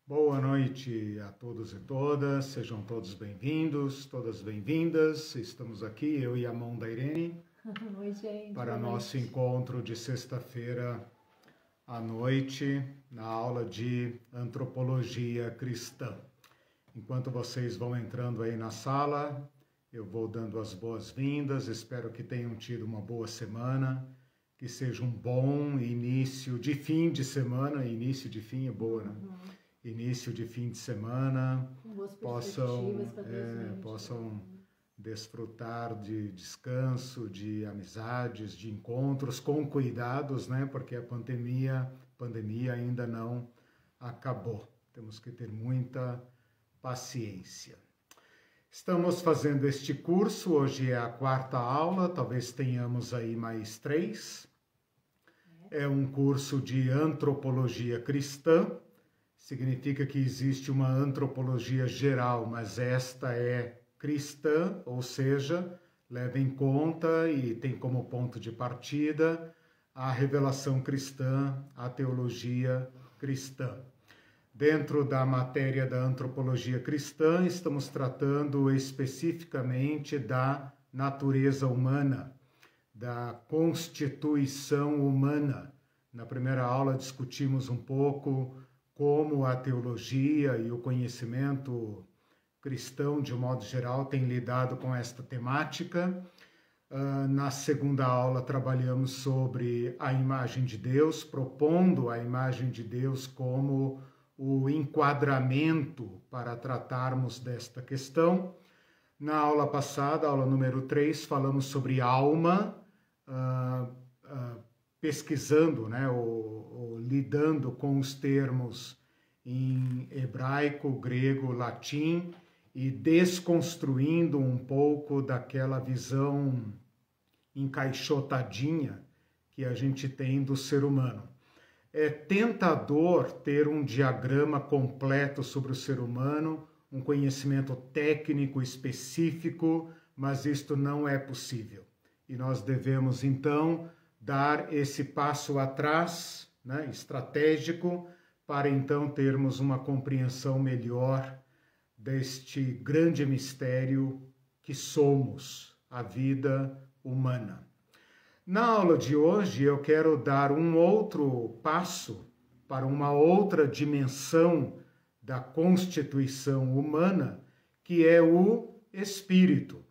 Boa noite a todos e todas, sejam todos bem-vindos, todas bem-vindas. Estamos aqui, eu e a mão da Irene, Oi, gente. para nosso encontro de sexta-feira à noite, na aula de Antropologia Cristã. Enquanto vocês vão entrando aí na sala, eu vou dando as boas-vindas, espero que tenham tido uma boa semana, que seja um bom início de fim de semana, início de fim é boa, né? Início de fim de semana, possam desfrutar de descanso, de amizades, de encontros com cuidados, né? Porque a pandemia ainda não acabou. Temos que ter muita paciência. Estamos fazendo este curso, hoje é a quarta aula, talvez tenhamos aí mais 3. É um curso de antropologia cristã. Significa que existe uma antropologia geral, mas esta é cristã, ou seja, leva em conta e tem como ponto de partida a revelação cristã, a teologia cristã. Dentro da matéria da antropologia cristã, estamos tratando especificamente da natureza humana, da constituição humana. Na primeira aula discutimos um pouco como a teologia e o conhecimento cristão, de um modo geral, tem lidado com esta temática. Na segunda aula, trabalhamos sobre a imagem de Deus, propondo a imagem de Deus como o enquadramento para tratarmos desta questão. Na aula passada, aula número 3, falamos sobre alma, pesquisando, né, ou lidando com os termos em hebraico, grego, latim e desconstruindo um pouco daquela visão encaixotadinha que a gente tem do ser humano. É tentador ter um diagrama completo sobre o ser humano, um conhecimento técnico específico, mas isto não é possível. E nós devemos, então, dar esse passo atrás, né, estratégico, para então termos uma compreensão melhor deste grande mistério que somos, a vida humana. Na aula de hoje eu quero dar um outro passo para uma outra dimensão da constituição humana, que é o espírito.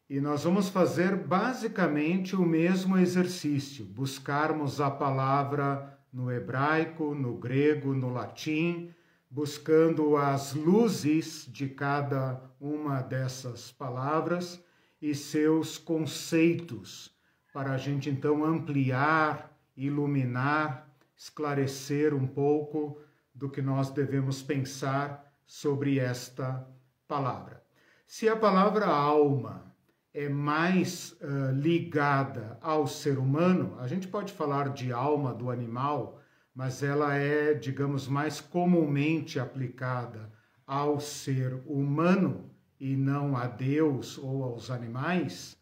E nós vamos fazer basicamente o mesmo exercício, buscarmos a palavra no hebraico, no grego, no latim, buscando as luzes de cada uma dessas palavras e seus conceitos, para a gente então ampliar, iluminar, esclarecer um pouco do que nós devemos pensar sobre esta palavra. Se a palavra alma é mais ligada ao ser humano, a gente pode falar de alma do animal, mas ela é, digamos, mais comumente aplicada ao ser humano e não a Deus ou aos animais,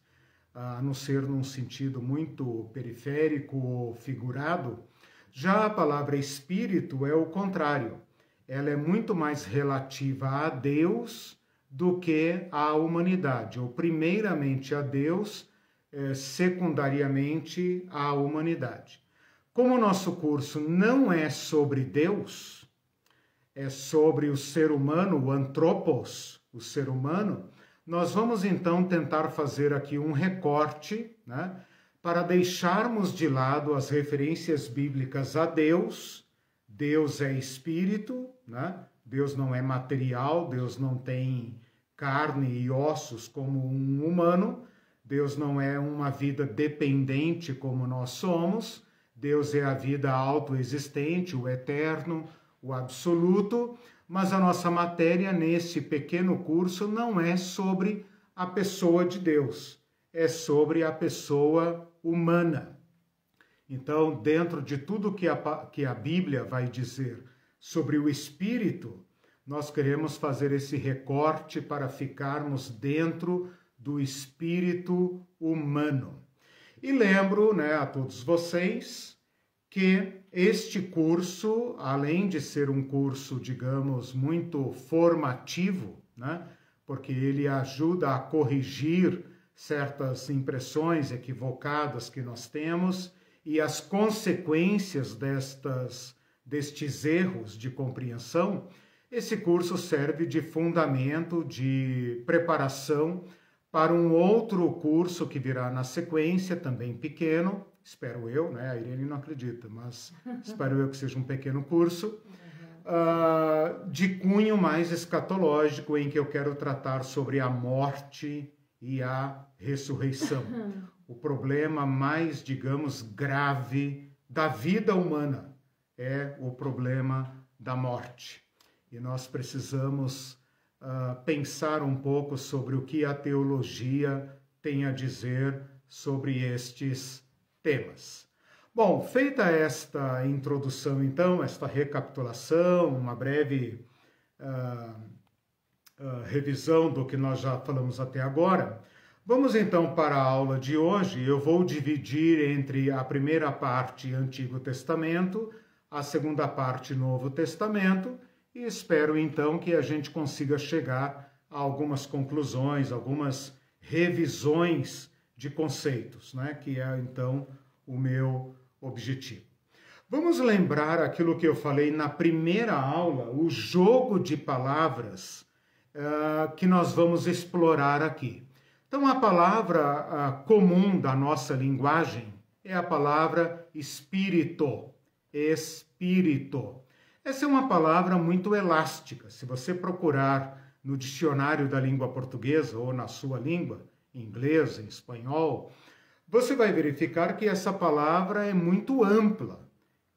a não ser num sentido muito periférico ou figurado. Já a palavra espírito é o contrário. Ela é muito mais relativa a Deus do que à humanidade, ou primeiramente a Deus, secundariamente à humanidade. Como o nosso curso não é sobre Deus, é sobre o ser humano, o anthropos, o ser humano, nós vamos então tentar fazer aqui um recorte, né, para deixarmos de lado as referências bíblicas a Deus. Deus é espírito, né? Deus não é material, Deus não tem carne e ossos como um humano, Deus não é uma vida dependente como nós somos, Deus é a vida autoexistente, o eterno, o absoluto, mas a nossa matéria nesse pequeno curso não é sobre a pessoa de Deus, é sobre a pessoa humana. Então, dentro de tudo que a Bíblia vai dizer sobre o espírito, nós queremos fazer esse recorte para ficarmos dentro do espírito humano. E lembro, né, a todos vocês que este curso, além de ser um curso, digamos, muito formativo, né? Porque ele ajuda a corrigir certas impressões equivocadas que nós temos e as consequências destes erros de compreensão, esse curso serve de fundamento, de preparação para um outro curso que virá na sequência, também pequeno, espero eu, né? A Irene não acredita, mas espero eu que seja um pequeno curso, de cunho mais escatológico, em que eu quero tratar sobre a morte e a ressurreição. O problema mais, digamos, grave da vida humana é o problema da morte. E nós precisamos pensar um pouco sobre o que a teologia tem a dizer sobre estes temas. Bom, feita esta introdução, então, esta recapitulação, uma breve revisão do que nós já falamos até agora, vamos então para a aula de hoje. Eu vou dividir entre a primeira parte Antigo Testamento, a segunda parte Novo Testamento, e espero então que a gente consiga chegar a algumas conclusões, algumas revisões de conceitos, né? Que é então o meu objetivo. Vamos lembrar aquilo que eu falei na primeira aula, o jogo de palavras que nós vamos explorar aqui. Então, a palavra comum da nossa linguagem é a palavra espírito. Espírito. Essa é uma palavra muito elástica. Se você procurar no dicionário da língua portuguesa ou na sua língua, em inglês, em espanhol, você vai verificar que essa palavra é muito ampla,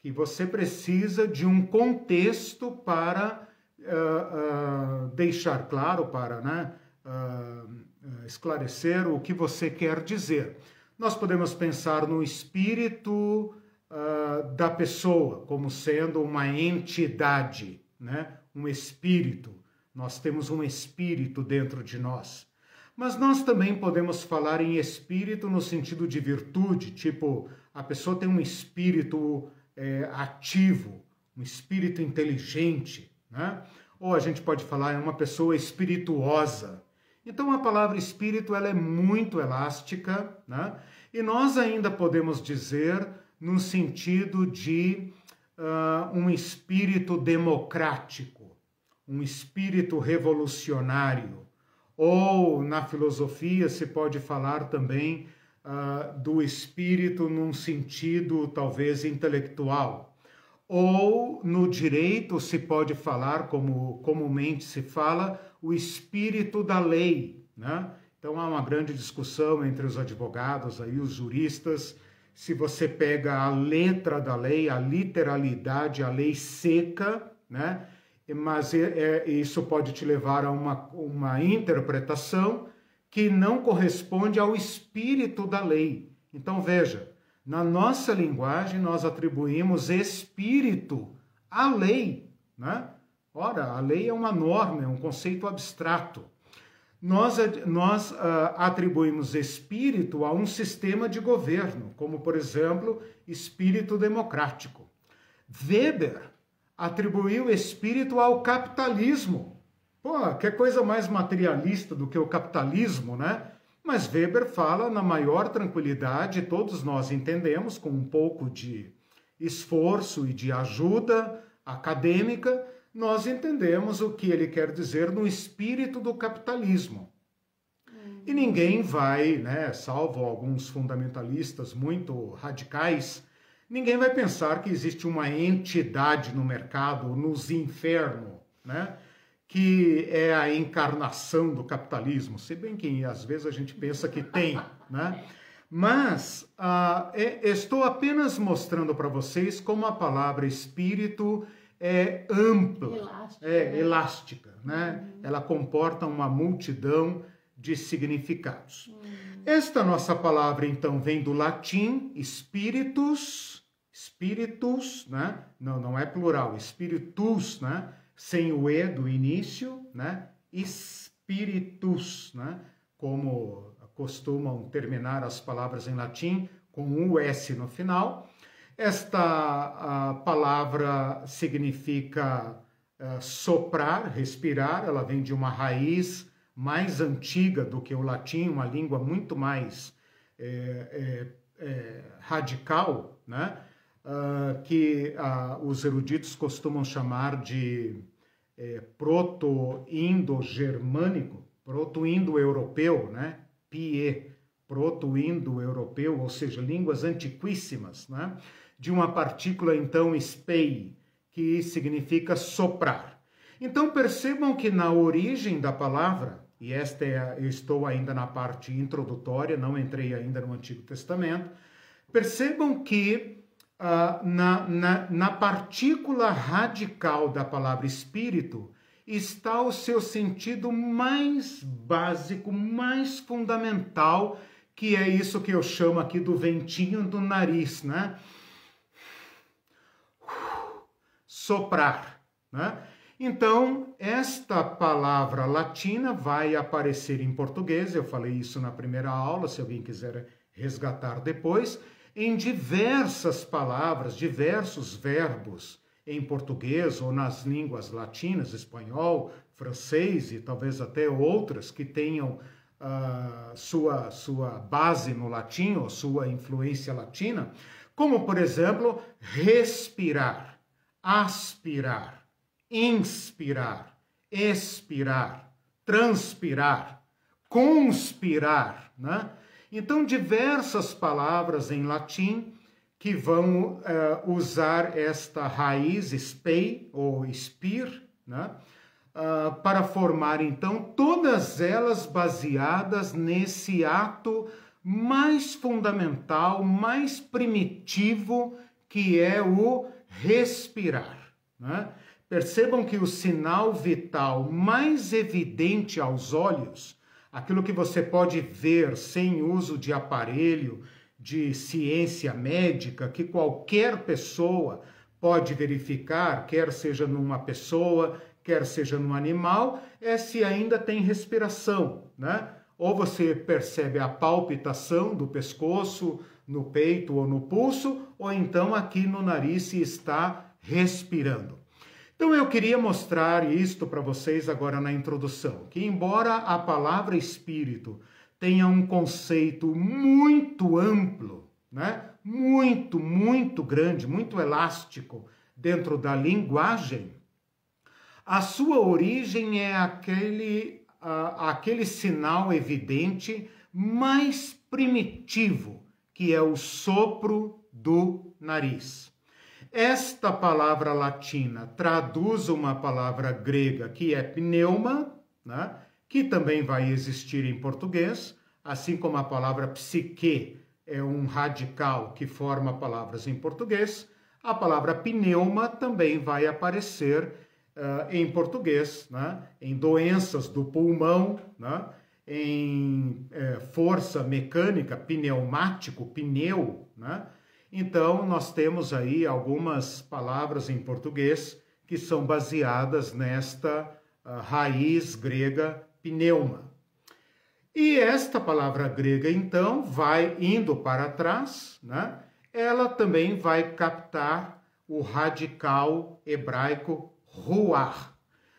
que você precisa de um contexto para deixar claro, para esclarecer o que você quer dizer. Nós podemos pensar no espírito da pessoa como sendo uma entidade, né? Um espírito. Nós temos um espírito dentro de nós. Mas nós também podemos falar em espírito no sentido de virtude, tipo, a pessoa tem um espírito ativo, um espírito inteligente, né? Ou a gente pode falar em uma pessoa espirituosa. Então a palavra espírito ela é muito elástica, né? E nós ainda podemos dizer no sentido de um espírito democrático, um espírito revolucionário. Ou na filosofia se pode falar também do espírito num sentido talvez intelectual. Ou no direito se pode falar, como comumente se fala, o espírito da lei, né? Então há uma grande discussão entre os advogados, aí, os juristas, se você pega a letra da lei, a literalidade, a lei seca, né? Mas isso pode te levar a uma interpretação que não corresponde ao espírito da lei. Então veja, na nossa linguagem nós atribuímos espírito à lei, né? Ora, a lei é uma norma, é um conceito abstrato. Nós atribuímos espírito a um sistema de governo, como, por exemplo, espírito democrático. Weber atribuiu espírito ao capitalismo. Pô, que coisa mais materialista do que o capitalismo, né? Mas Weber fala na maior tranquilidade, todos nós entendemos, com um pouco de esforço e de ajuda acadêmica, nós entendemos o que ele quer dizer no espírito do capitalismo. E ninguém vai, né, salvo alguns fundamentalistas muito radicais, ninguém vai pensar que existe uma entidade no mercado, nos infernos, né, que é a encarnação do capitalismo, se bem que às vezes a gente pensa que tem, né? Mas estou apenas mostrando para vocês como a palavra espírito é ampla, elástica, né? Ela comporta uma multidão de significados. Esta nossa palavra, então, vem do latim spiritus, né? Não é plural, spiritus, né? Sem o E do início, né? Spiritus, né? Como costumam terminar as palavras em latim, com um S no final. Esta palavra significa soprar, respirar. Ela vem de uma raiz mais antiga do que o latim, uma língua muito mais radical, né? Que os eruditos costumam chamar de proto-indo-germânico, proto-indo-europeu, né? PIE, proto-indo-europeu, ou seja, línguas antiquíssimas, né? De uma partícula, então, spei, que significa soprar. Então, percebam que na origem da palavra, e eu estou ainda na parte introdutória, não entrei ainda no Antigo Testamento, percebam que na partícula radical da palavra espírito está o seu sentido mais básico, mais fundamental, que é isso que eu chamo aqui do ventinho do nariz, né? Soprar, né? Então, esta palavra latina vai aparecer em português, eu falei isso na primeira aula, se alguém quiser resgatar depois, em diversas palavras, diversos verbos em português ou nas línguas latinas, espanhol, francês e talvez até outras que tenham sua base no latim ou sua influência latina, como, por exemplo, respirar, aspirar, inspirar, expirar, transpirar, conspirar, né? Então, diversas palavras em latim que vão usar esta raiz spei ou spir, né? Para formar, então, todas elas baseadas nesse ato mais fundamental, mais primitivo, que é o respirar, né? Percebam que o sinal vital mais evidente aos olhos, aquilo que você pode ver sem uso de aparelho, de ciência médica, que qualquer pessoa pode verificar, quer seja numa pessoa, quer seja num animal, é se ainda tem respiração, né? Ou você percebe a palpitação do pescoço, no peito ou no pulso, ou então aqui no nariz se está respirando. Então eu queria mostrar isto para vocês agora na introdução, que embora a palavra espírito tenha um conceito muito amplo, né? Muito grande, muito elástico dentro da linguagem, a sua origem é aquele sinal evidente mais primitivo, que é o sopro do nariz. Esta palavra latina traduz uma palavra grega que é pneuma, né? Que também vai existir em português, assim como a palavra psique é um radical que forma palavras em português, a palavra pneuma também vai aparecer em português, né? Em doenças do pulmão, né? Em força mecânica, pneumático, pneu, né? Então, nós temos aí algumas palavras em português que são baseadas nesta raiz grega pneuma. E esta palavra grega, então, vai indo para trás, né? Ela também vai captar o radical hebraico ruar.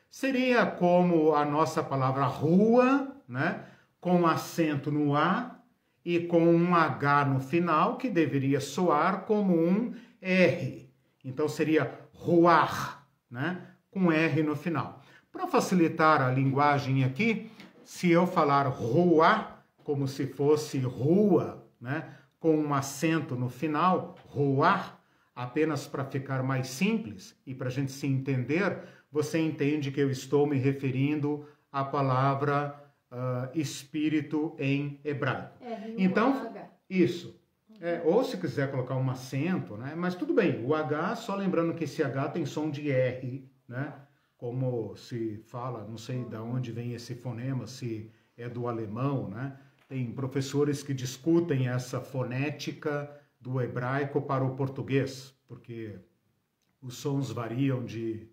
Seria como a nossa palavra rua, né? Com acento no A e com um H no final, que deveria soar como um R. Então seria ruar, né? Com R no final. Para facilitar a linguagem aqui, se eu falar rua, como se fosse rua, né? Com um acento no final, ruar, apenas para ficar mais simples e para a gente se entender, você entende que eu estou me referindo à palavra espírito em hebraico. Então, isso. Ou se quiser colocar um acento, né? Mas tudo bem, o H, só lembrando que esse H tem som de R, né? Como se fala, não sei de onde vem esse fonema, se é do alemão, né? Tem professores que discutem essa fonética do hebraico para o português, porque os sons variam de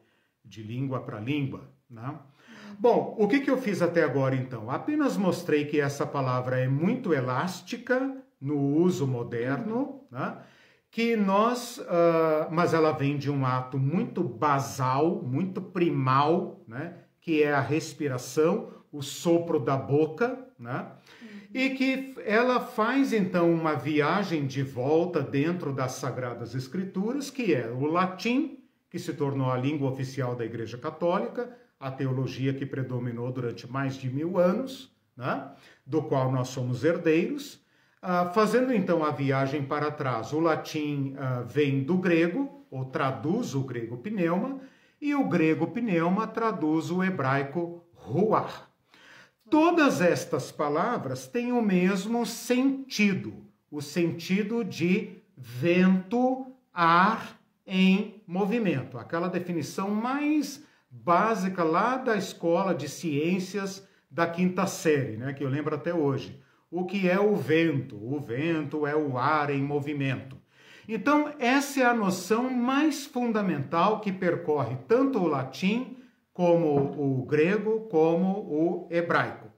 língua para língua, né? Bom, o que eu fiz até agora, então? Apenas mostrei que essa palavra é muito elástica no uso moderno, né? que nós, mas ela vem de um ato muito basal, muito primal, né? Que é a respiração, o sopro da boca, né? E que ela faz então uma viagem de volta dentro das Sagradas Escrituras, que é o latim, que se tornou a língua oficial da Igreja Católica, a teologia que predominou durante mais de 1000 anos, né? Do qual nós somos herdeiros. Fazendo então a viagem para trás, o latim vem do grego, ou traduz o grego pneuma, e o grego pneuma traduz o hebraico ruach. Todas estas palavras têm o mesmo sentido, o sentido de vento, ar em movimento. Aquela definição mais básica lá da escola de ciências da 5ª série, né, que eu lembro até hoje. O que é o vento? O vento é o ar em movimento. Então, essa é a noção mais fundamental que percorre tanto o latim, como o grego, como o hebraico.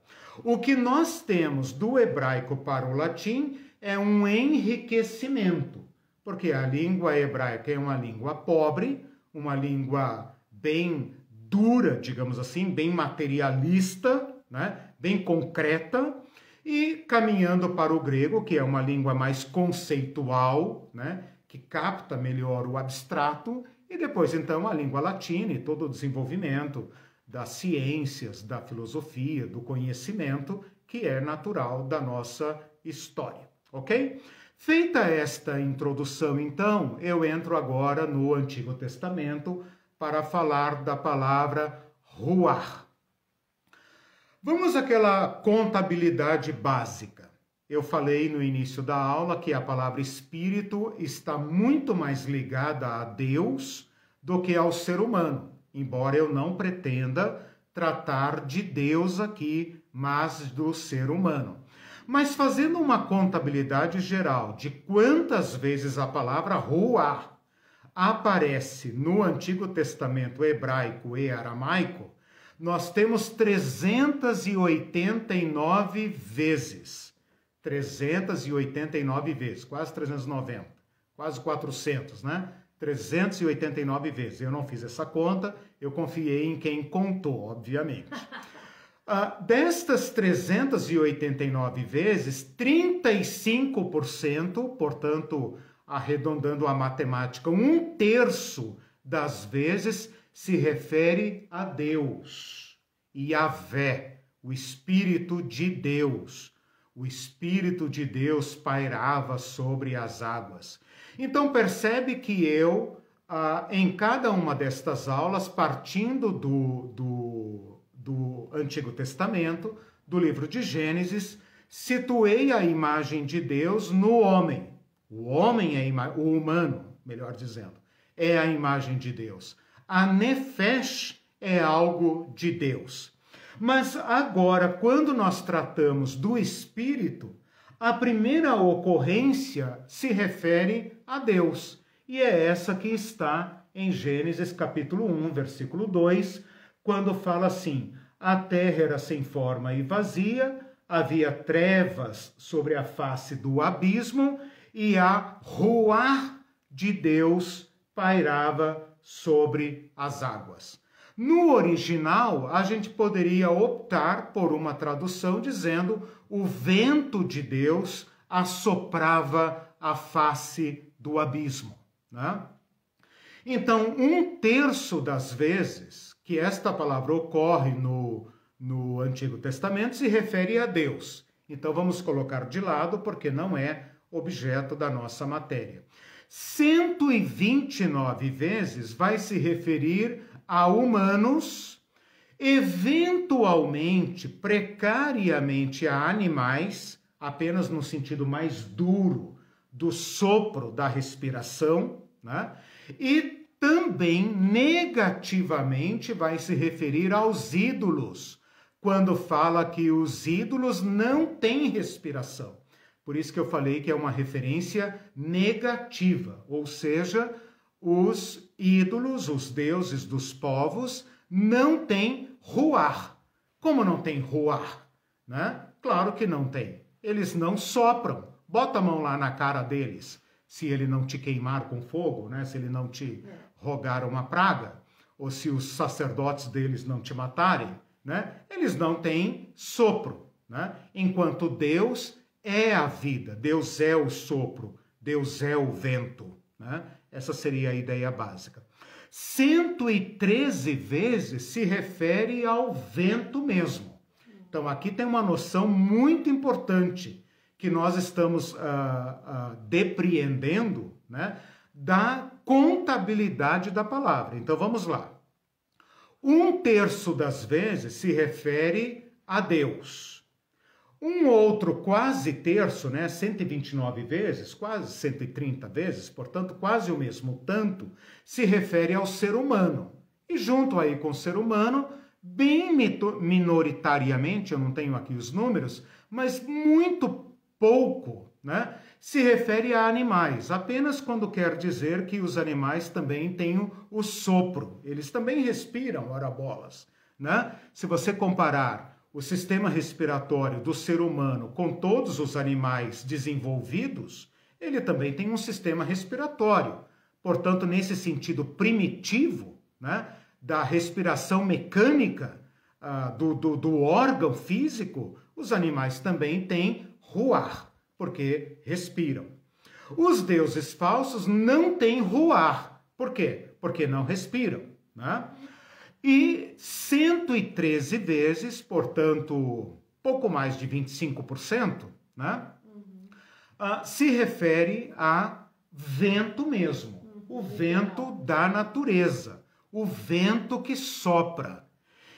O que nós temos do hebraico para o latim é um enriquecimento, porque a língua hebraica é uma língua pobre, uma língua bem dura, digamos assim, bem materialista, né? Bem concreta, e caminhando para o grego, que é uma língua mais conceitual, né? Que capta melhor o abstrato, e depois então a língua latina e todo o desenvolvimento das ciências, da filosofia, do conhecimento, que é natural da nossa história, ok? Feita esta introdução, então, eu entro agora no Antigo Testamento para falar da palavra ruach. Vamos àquela contabilidade básica. Eu falei no início da aula que a palavra espírito está muito mais ligada a Deus do que ao ser humano, embora eu não pretenda tratar de Deus aqui, mas do ser humano. Mas fazendo uma contabilidade geral de quantas vezes a palavra ruach aparece no Antigo Testamento hebraico e aramaico, nós temos 389 vezes. 389 vezes, quase 390, quase 400, né? 389 vezes. Eu não fiz essa conta, eu confiei em quem contou, obviamente. Destas 389 vezes, 35%, portanto, arredondando a matemática, 1/3 das vezes se refere a Deus, Yahvé, o Espírito de Deus. O Espírito de Deus pairava sobre as águas. Então percebe que eu, em cada uma destas aulas, partindo do Antigo Testamento, do livro de Gênesis, situei a imagem de Deus no homem. O homem é o humano, melhor dizendo, é a imagem de Deus. A nefesh é algo de Deus. Mas agora, quando nós tratamos do Espírito, a primeira ocorrência se refere a Deus. E é essa que está em Gênesis capítulo 1, versículo 2, quando fala assim: a terra era sem forma e vazia, havia trevas sobre a face do abismo, e a ruach de Deus pairava sobre as águas. No original, a gente poderia optar por uma tradução dizendo: o vento de Deus assoprava a face do abismo, né? Então, 1/3 das vezes que esta palavra ocorre no Antigo Testamento se refere a Deus. Então, vamos colocar de lado porque não é objeto da nossa matéria. 129 vezes vai se referir a humanos, eventualmente, precariamente a animais, apenas no sentido mais duro do sopro da respiração, né? E também negativamente vai se referir aos ídolos, quando fala que os ídolos não têm respiração. Por isso que eu falei que é uma referência negativa, ou seja, os ídolos, os deuses dos povos, não têm ruach. Como não tem ruach, né? Claro que não tem. Eles não sopram. Bota a mão lá na cara deles. se ele não te queimar com fogo, né? Se ele não te rogar uma praga, ou se os sacerdotes deles não te matarem, né? Eles não têm sopro, né? Enquanto Deus é a vida, Deus é o sopro, Deus é o vento, né? Essa seria a ideia básica. 113 vezes se refere ao vento mesmo. Então aqui tem uma noção muito importante que nós estamos depreendendo, né, da contabilidade da palavra. Então vamos lá. 1/3 das vezes se refere a Deus. Um outro quase terço, né, 129 vezes, quase 130 vezes, portanto quase o mesmo tanto, se refere ao ser humano. E junto aí com o ser humano, bem minoritariamente, eu não tenho aqui os números, mas muito pouco, né, se refere a animais, apenas quando quer dizer que os animais também têm o sopro, eles também respiram, ora bolas, né? Se você comparar o sistema respiratório do ser humano com todos os animais desenvolvidos, ele também tem um sistema respiratório. Portanto, nesse sentido primitivo, né, da respiração mecânica do órgão físico, os animais também têm ruar, porque respiram. Os deuses falsos não têm ruar. Por quê? Porque não respiram, né? E 113 vezes, portanto, pouco mais de 25%, né? Se refere a vento mesmo, o vento da natureza, o vento que sopra.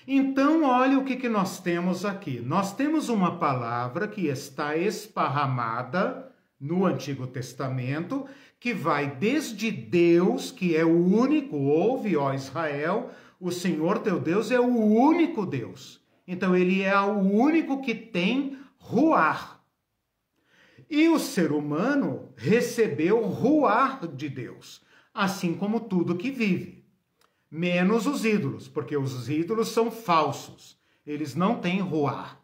Então, olha o que nós temos aqui. Nós temos uma palavra que está esparramada no Antigo Testamento, que vai desde Deus, que é o único, ouve, ó Israel, o Senhor teu Deus é o único Deus. Então, ele é o único que tem ruar. E o ser humano recebeu o ruar de Deus, assim como tudo que vive. Menos os ídolos, porque os ídolos são falsos. Eles não têm ruar.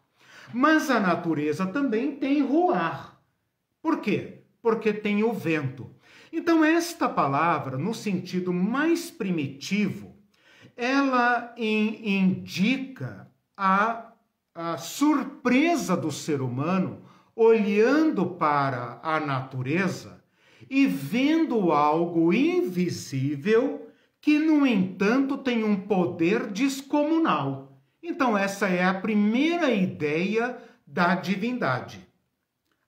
Mas a natureza também tem ruar. Por quê? Porque tem o vento. Então, esta palavra, no sentido mais primitivo, ela indica a surpresa do ser humano olhando para a natureza e vendo algo invisível que, no entanto, tem um poder descomunal. Então, essa é a primeira ideia da divindade.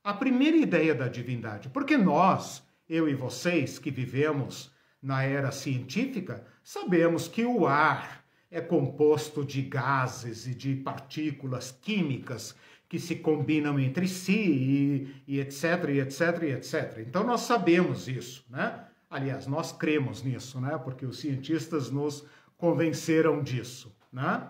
A primeira ideia da divindade. Porque nós, eu e vocês, que vivemos na era científica, sabemos que o ar é composto de gases e de partículas químicas que se combinam entre si e etc, e etc, e etc. Então, nós sabemos isso, né? Aliás, nós cremos nisso, né? Porque os cientistas nos convenceram disso, né?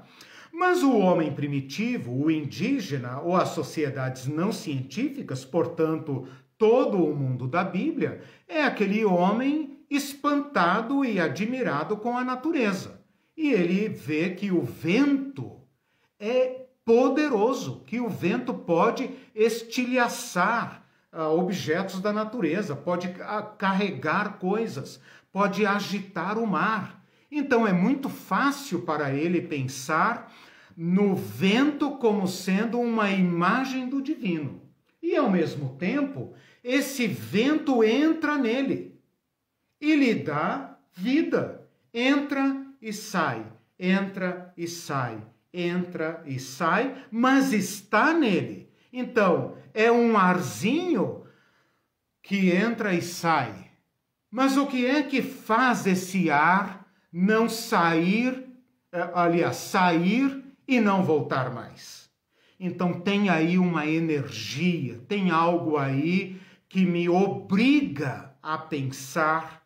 Mas o homem primitivo, o indígena ou as sociedades não científicas, portanto, todo o mundo da Bíblia, é aquele homem espantado e admirado com a natureza. E ele vê que o vento é poderoso, que o vento pode estilhaçar objetos da natureza, pode carregar coisas, pode agitar o mar. Então é muito fácil para ele pensar no vento como sendo uma imagem do divino. E ao mesmo tempo, esse vento entra nele e lhe dá vida. Entra e sai, entra e sai, entra e sai, mas está nele. Então, é um arzinho que entra e sai. Mas o que é que faz esse ar não sair, aliás, sair e não voltar mais? Então tem aí uma energia, tem algo aí que me obriga a pensar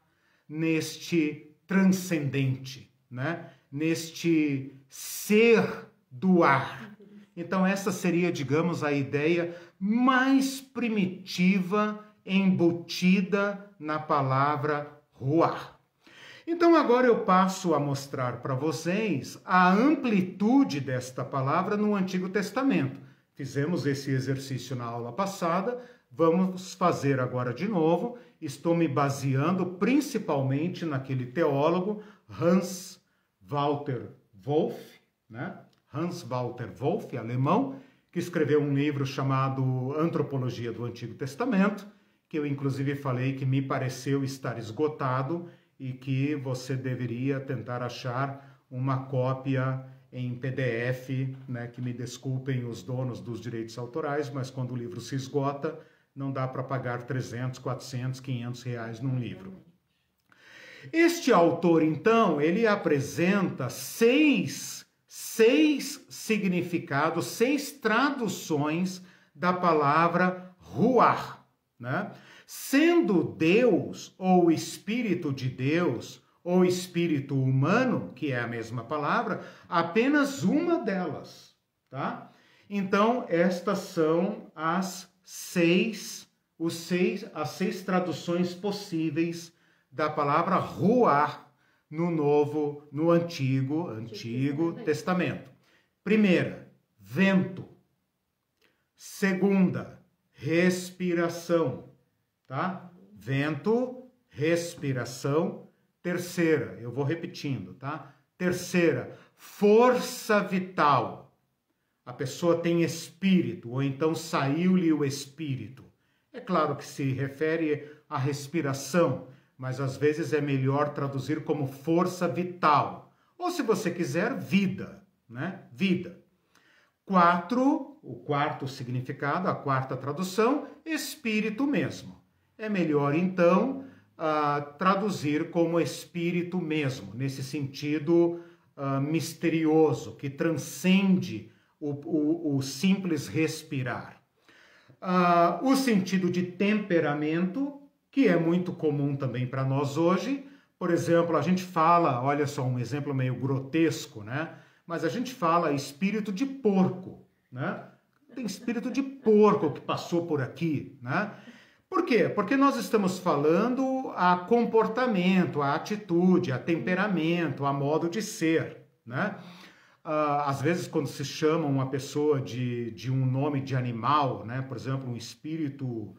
neste transcendente, né? Neste ser do ar. Então essa seria, digamos, a ideia mais primitiva embutida na palavra ruar. Então agora eu passo a mostrar para vocês a amplitude desta palavra no Antigo Testamento. Fizemos esse exercício na aula passada, vamos fazer agora de novo. Estou me baseando principalmente naquele teólogo Hans Walter Wolff, né? Hans Walter Wolff, alemão, que escreveu um livro chamado Antropologia do Antigo Testamento, que eu inclusive falei que me pareceu estar esgotado e que você deveria tentar achar uma cópia em PDF, né? Que me desculpem os donos dos direitos autorais, mas quando o livro se esgota, não dá para pagar 300, 400, 500 reais num livro. Este autor, então, ele apresenta seis significados, 6 traduções da palavra ruach, né? Sendo Deus, ou Espírito de Deus, ou Espírito humano, que é a mesma palavra, apenas uma delas, tá? Então, estas são as 6 traduções possíveis da palavra ruach no Antigo Testamento. Primeira, vento. Segunda, respiração, tá? Vento, respiração. Terceira, eu vou repetindo, tá? Terceira, força vital. A pessoa tem espírito, ou então saiu-lhe o espírito. É claro que se refere à respiração, mas às vezes é melhor traduzir como força vital. Ou se você quiser, vida, né? Vida. 4, o quarto significado, a quarta tradução, espírito mesmo. É melhor, então, traduzir como espírito mesmo, nesse sentido misterioso, que transcende o simples respirar. O sentido de temperamento, que é muito comum também para nós hoje. Por exemplo, a gente fala, olha só, um exemplo meio grotesco, né? Mas a gente fala espírito de porco, né? Tem espírito de porco que passou por aqui, né? Por quê? Porque nós estamos falando a comportamento, a atitude, a temperamento, a modo de ser, né? Às vezes, quando se chama uma pessoa de um nome de animal, né? Por exemplo, um espírito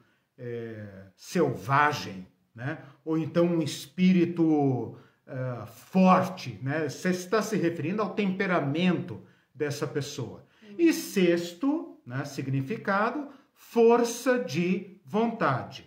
selvagem, né? Ou então um espírito forte, né? Você está se referindo ao temperamento dessa pessoa. E sexto, né, significado, força de vontade.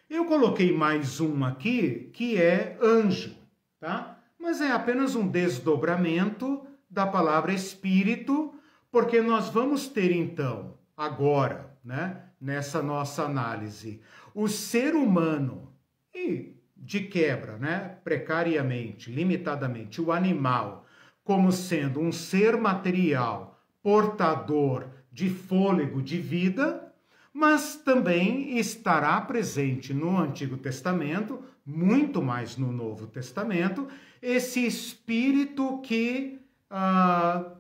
Eu coloquei mais um aqui, que é anjo, tá? Mas é apenas um desdobramento da palavra espírito, porque nós vamos ter então, agora, né, nessa nossa análise, o ser humano e, de quebra, né, precariamente, limitadamente, o animal, como sendo um ser material, portador de fôlego de vida, mas também estará presente no Antigo Testamento, muito mais no Novo Testamento, esse espírito que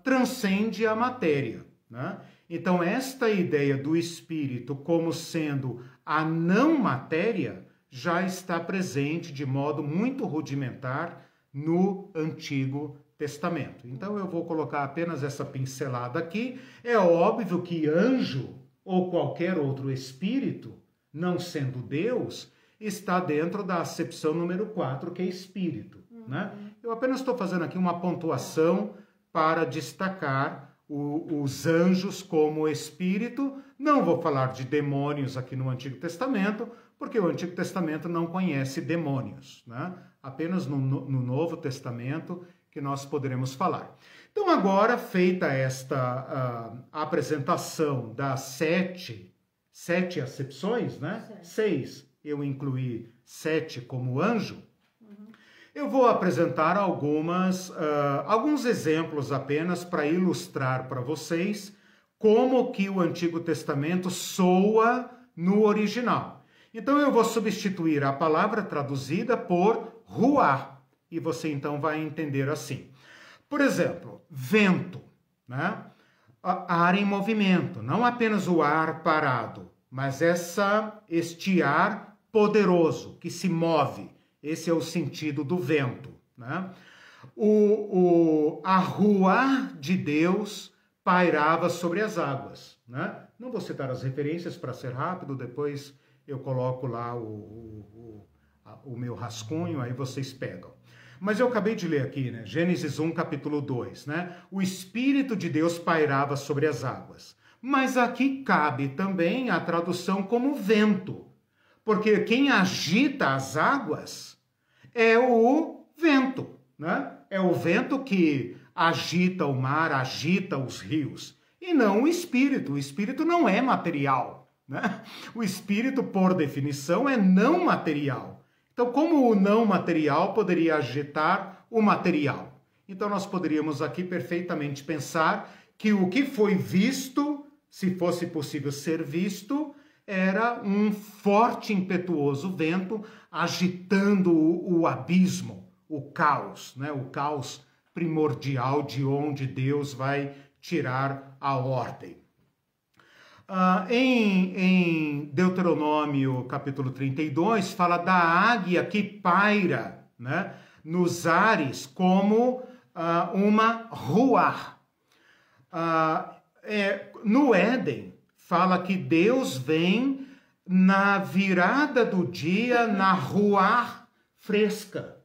transcende a matéria, né? Então, esta ideia do espírito como sendo a não matéria já está presente de modo muito rudimentar no Antigo Testamento. Então, eu vou colocar apenas essa pincelada aqui. É óbvio que anjo ou qualquer outro espírito, não sendo Deus, está dentro da acepção número 4, que é espírito, né? Eu apenas estou fazendo aqui uma pontuação para destacar os anjos como espírito. Não vou falar de demônios aqui no Antigo Testamento, porque o Antigo Testamento não conhece demônios, né? Apenas no Novo Testamento que nós poderemos falar. Então, agora, feita esta apresentação das sete acepções, né? 6, eu incluí 7 como anjo. Eu vou apresentar alguns exemplos apenas para ilustrar para vocês como que o Antigo Testamento soa no original. Então, eu vou substituir a palavra traduzida por ruach, e você então vai entender assim. Por exemplo, vento, né? Ar em movimento, não apenas o ar parado, mas este ar poderoso que se move. Esse é o sentido do vento, né? A ruach de Deus pairava sobre as águas, né? Não vou citar as referências para ser rápido, depois eu coloco lá o meu rascunho, aí vocês pegam. Mas eu acabei de ler aqui, né? Gênesis 1, capítulo 2, né? O Espírito de Deus pairava sobre as águas. Mas aqui cabe também a tradução como vento, porque quem agita as águas é o vento, né? É o vento que agita o mar, agita os rios, e não o espírito. O espírito não é material, né? O espírito, por definição, é não material. Então, como o não material poderia agitar o material? Então, nós poderíamos aqui perfeitamente pensar que o que foi visto, se fosse possível ser visto, era um forte, impetuoso vento agitando o abismo, o caos, né? O caos primordial de onde Deus vai tirar a ordem. Em Deuteronômio capítulo 32, fala da águia que paira, né, nos ares como uma ruar. No Éden, fala que Deus vem na virada do dia, na ruar fresca.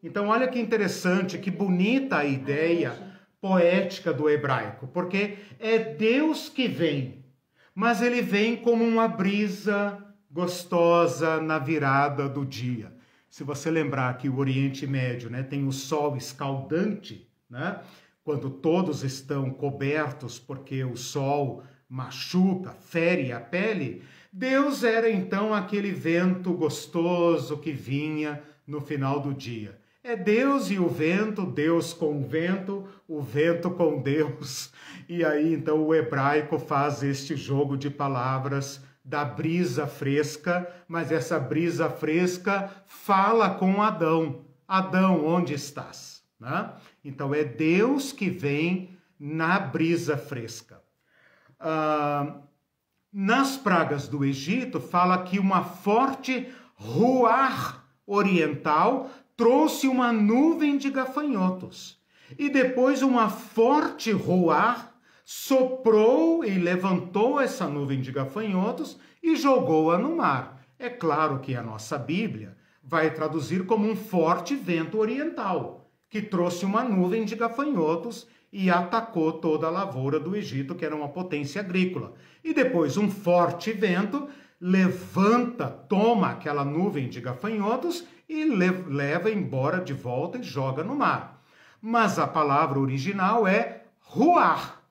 Então, olha que interessante, que bonita a ideia poética do hebraico, porque é Deus que vem, mas ele vem como uma brisa gostosa na virada do dia. Se você lembrar que o Oriente Médio, né, tem o sol escaldante, né, quando todos estão cobertos porque o sol machuca, fere a pele, Deus era então aquele vento gostoso que vinha no final do dia. É Deus e o Deus com o vento com Deus. E aí, então, o hebraico faz este jogo de palavras da brisa fresca, mas essa brisa fresca fala com Adão. Adão, onde estás? Né? Então, é Deus que vem na brisa fresca. Nas pragas do Egito, fala que uma forte ruar oriental trouxe uma nuvem de gafanhotos. E depois uma forte ruar soprou e levantou essa nuvem de gafanhotos e jogou-a no mar. É claro que a nossa Bíblia vai traduzir como um forte vento oriental, que trouxe uma nuvem de gafanhotos e atacou toda a lavoura do Egito, que era uma potência agrícola. E depois um forte vento levanta, toma aquela nuvem de gafanhotos e leva embora de volta e joga no mar. Mas a palavra original é ruar.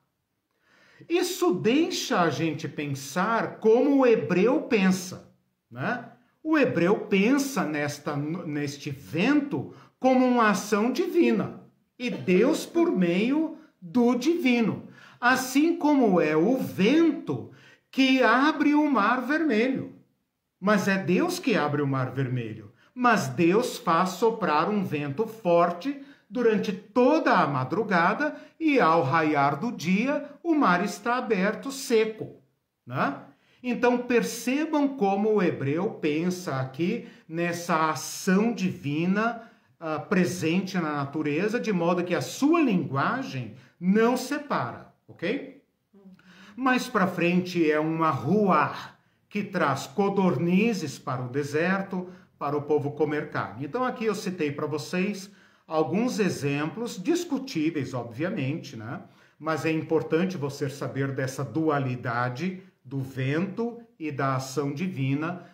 Isso deixa a gente pensar como o hebreu pensa, né? O hebreu pensa neste vento como uma ação divina, e Deus por meio do divino. Assim como é o vento que abre o mar vermelho. Mas é Deus que abre o mar vermelho. Mas Deus faz soprar um vento forte durante toda a madrugada e ao raiar do dia o mar está aberto, seco, né? Então percebam como o hebreu pensa aqui nessa ação divina presente na natureza, de modo que a sua linguagem não separa, ok? Mais para frente é uma ruar que traz codornizes para o deserto, para o povo comer carne. Então aqui eu citei para vocês alguns exemplos discutíveis, obviamente, né? Mas é importante você saber dessa dualidade do vento e da ação divina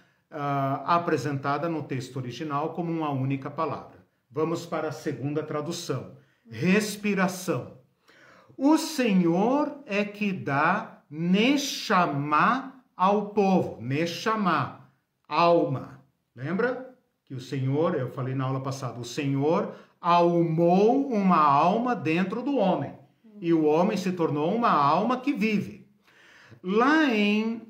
apresentada no texto original como uma única palavra. Vamos para a segunda tradução. Respiração. O Senhor é que dá Neshama ao povo. Neshama, alma. Lembra que o Senhor, eu falei na aula passada, o Senhor almou uma alma dentro do homem. E o homem se tornou uma alma que vive. Lá em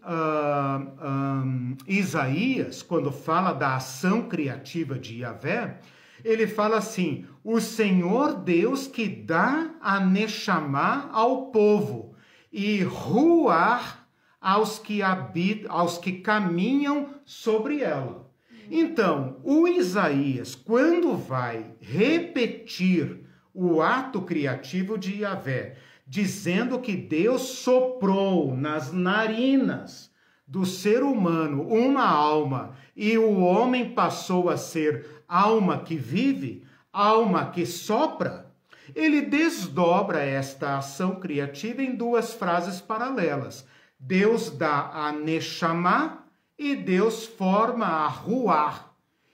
Isaías, quando fala da ação criativa de Yahvé, ele fala assim: o Senhor Deus que dá a Neshama ao povo e ruar aos que caminham sobre ela. Então, o Isaías, quando vai repetir o ato criativo de Yahvé, dizendo que Deus soprou nas narinas do ser humano uma alma e o homem passou a ser alma que vive, alma que sopra, ele desdobra esta ação criativa em duas frases paralelas. Deus dá a Neshama e Deus forma a Ruach,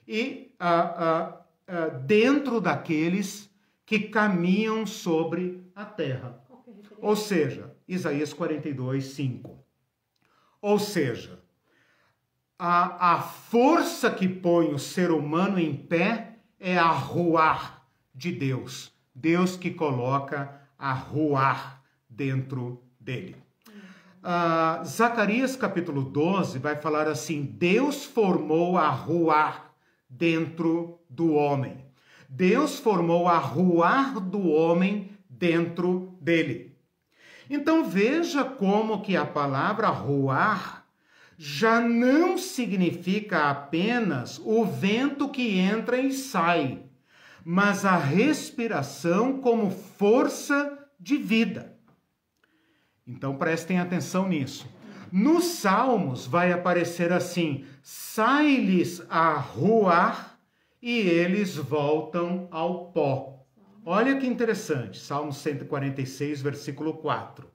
e dentro daqueles que caminham sobre a terra. Ou seja, Isaías 42, 5. Ou seja, a força que põe o ser humano em pé é a Ruach de Deus. Deus que coloca a Ruach dentro dele. Zacarias capítulo 12 vai falar assim: Deus formou a Ruach dentro do homem. Deus formou a Ruach do homem dentro dele. Então veja como que a palavra Ruach já não significa apenas o vento que entra e sai, mas a respiração como força de vida. Então prestem atenção nisso. Nos Salmos vai aparecer assim: sai-lhes a Ruach e eles voltam ao pó. Olha que interessante, Salmo 146, versículo 4.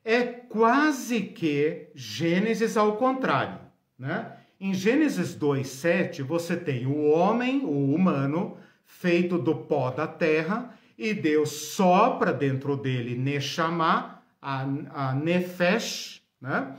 É quase que Gênesis ao contrário, né? Em Gênesis 2:7, você tem o homem, o humano, feito do pó da terra, e Deus sopra dentro dele Neshama, a Nefesh, né?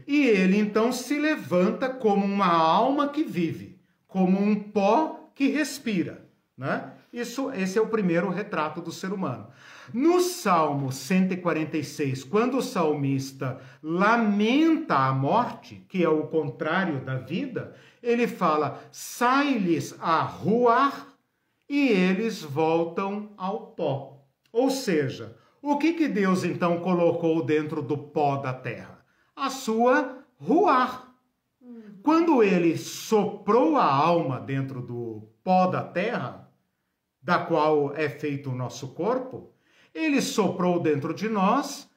E ele então se levanta como uma alma que vive, como um pó que respira, né? Esse é o primeiro retrato do ser humano. No Salmo 146, quando o salmista lamenta a morte, que é o contrário da vida, ele fala: sai-lhes a Ruach e eles voltam ao pó. Ou seja, o que Deus então colocou dentro do pó da terra? A sua Ruach. Quando ele soprou a alma dentro do pó da terra, da qual é feito o nosso corpo, ele soprou dentro de nós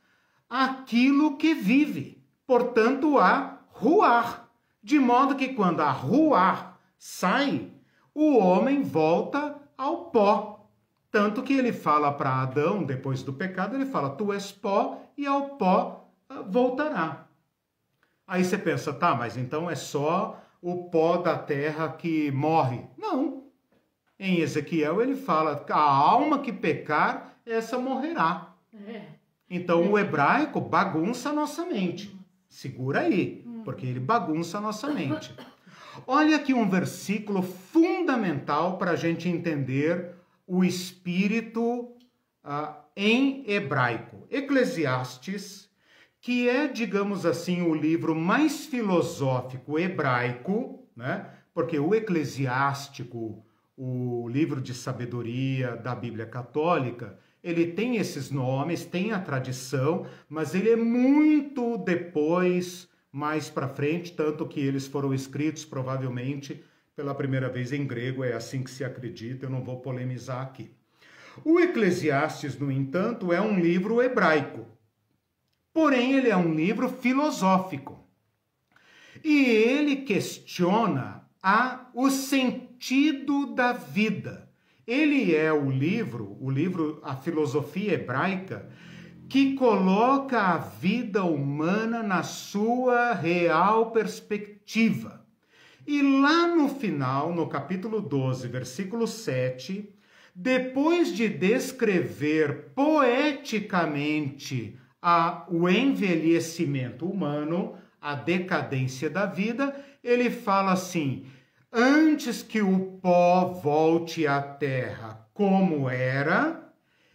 aquilo que vive, portanto a Ruach, de modo que quando a Ruach sai, o homem volta ao pó. Tanto que ele fala para Adão, depois do pecado, ele fala: tu és pó e ao pó voltará. Aí você pensa, tá, mas então é só o pó da terra que morre. Não. Em Ezequiel ele fala: a alma que pecar, essa morrerá. Então o hebraico bagunça a nossa mente. Segura aí, porque ele bagunça a nossa mente. Olha aqui um versículo fundamental para a gente entender o espírito em hebraico. Eclesiastes, que é, digamos assim, o livro mais filosófico hebraico, né? Porque o Eclesiástico, o livro de sabedoria da Bíblia Católica, ele tem esses nomes, tem a tradição, mas ele é muito depois, mais para frente, tanto que eles foram escritos provavelmente pela primeira vez em grego, é assim que se acredita, eu não vou polemizar aqui. O Eclesiastes, no entanto, é um livro hebraico, porém ele é um livro filosófico. E ele questiona o sentido da vida. Ele é o livro, a filosofia hebraica, que coloca a vida humana na sua real perspectiva. E lá no final, no capítulo 12, versículo 7, depois de descrever poeticamente o envelhecimento humano, a decadência da vida, ele fala assim: antes que o pó volte à terra como era,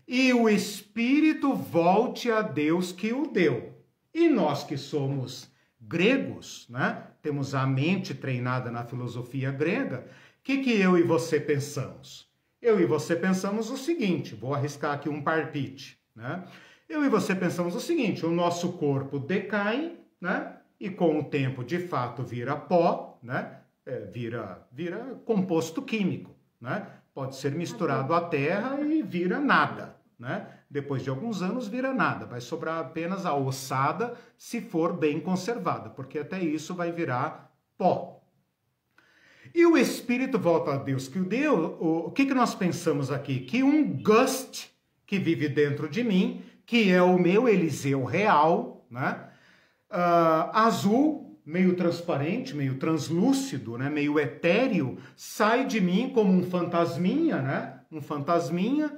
e o espírito volte a Deus que o deu. E nós que somos gregos, né? Temos a mente treinada na filosofia grega, o que eu e você pensamos? Eu e você pensamos o seguinte, vou arriscar aqui um palpite, né? Eu e você pensamos o seguinte: o nosso corpo decai, né? E com o tempo, de fato, vira pó, né? Vira composto químico, né? Pode ser misturado à terra e vira nada, né? Depois de alguns anos vira nada, vai sobrar apenas a ossada se for bem conservada, porque até isso vai virar pó. E o espírito volta a Deus que o deu. O que nós pensamos aqui? Que um gust que vive dentro de mim, que é o meu Eliseu real, né? Azul, meio transparente, meio translúcido, né? Meio etéreo, sai de mim como um fantasminha, né? Um fantasminha,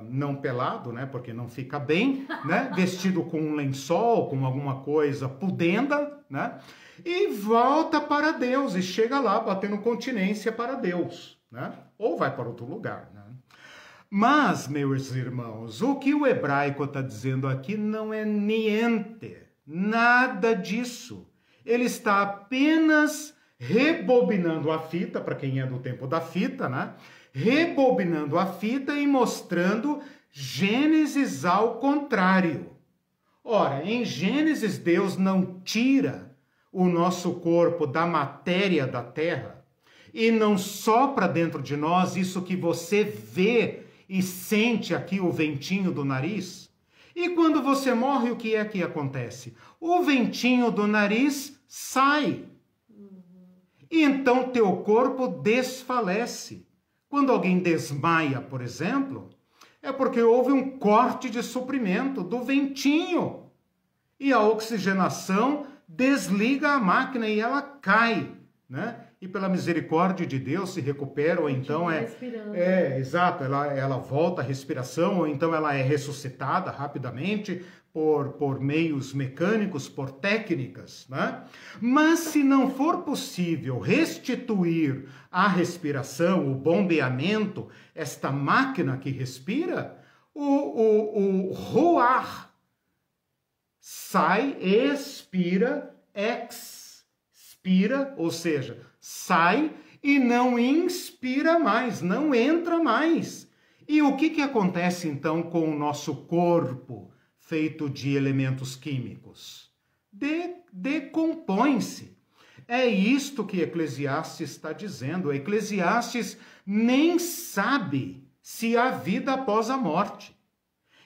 não pelado, né? Porque não fica bem, né? Vestido com um lençol, com alguma coisa pudenda, né? E volta para Deus e chega lá batendo continência para Deus, né? Ou vai para outro lugar, né? Mas, meus irmãos, o que o hebraico está dizendo aqui não é niente, nada disso. Ele está apenas rebobinando a fita, para quem é do tempo da fita, né? Rebobinando a fita e mostrando Gênesis ao contrário. Ora, em Gênesis, Deus não tira o nosso corpo da matéria da terra e não sopra dentro de nós isso que você vê e sente aqui o ventinho do nariz. E quando você morre, o que é que acontece? O ventinho do nariz sai. E então teu corpo desfalece. Quando alguém desmaia, por exemplo, é porque houve um corte de suprimento do ventinho. E a oxigenação desliga a máquina e ela cai, né? E pela misericórdia de Deus se recupera, ou então exato, ela volta à respiração, ou então ela é ressuscitada rapidamente por meios mecânicos, por técnicas, né? Mas se não for possível restituir a respiração, o bombeamento, esta máquina que respira, o ruar sai, expira, expira, ou seja, sai e não inspira mais, não entra mais. E o que acontece então com o nosso corpo feito de elementos químicos? Decompõe-se. É isto que Eclesiastes está dizendo. Eclesiastes nem sabe se há vida após a morte.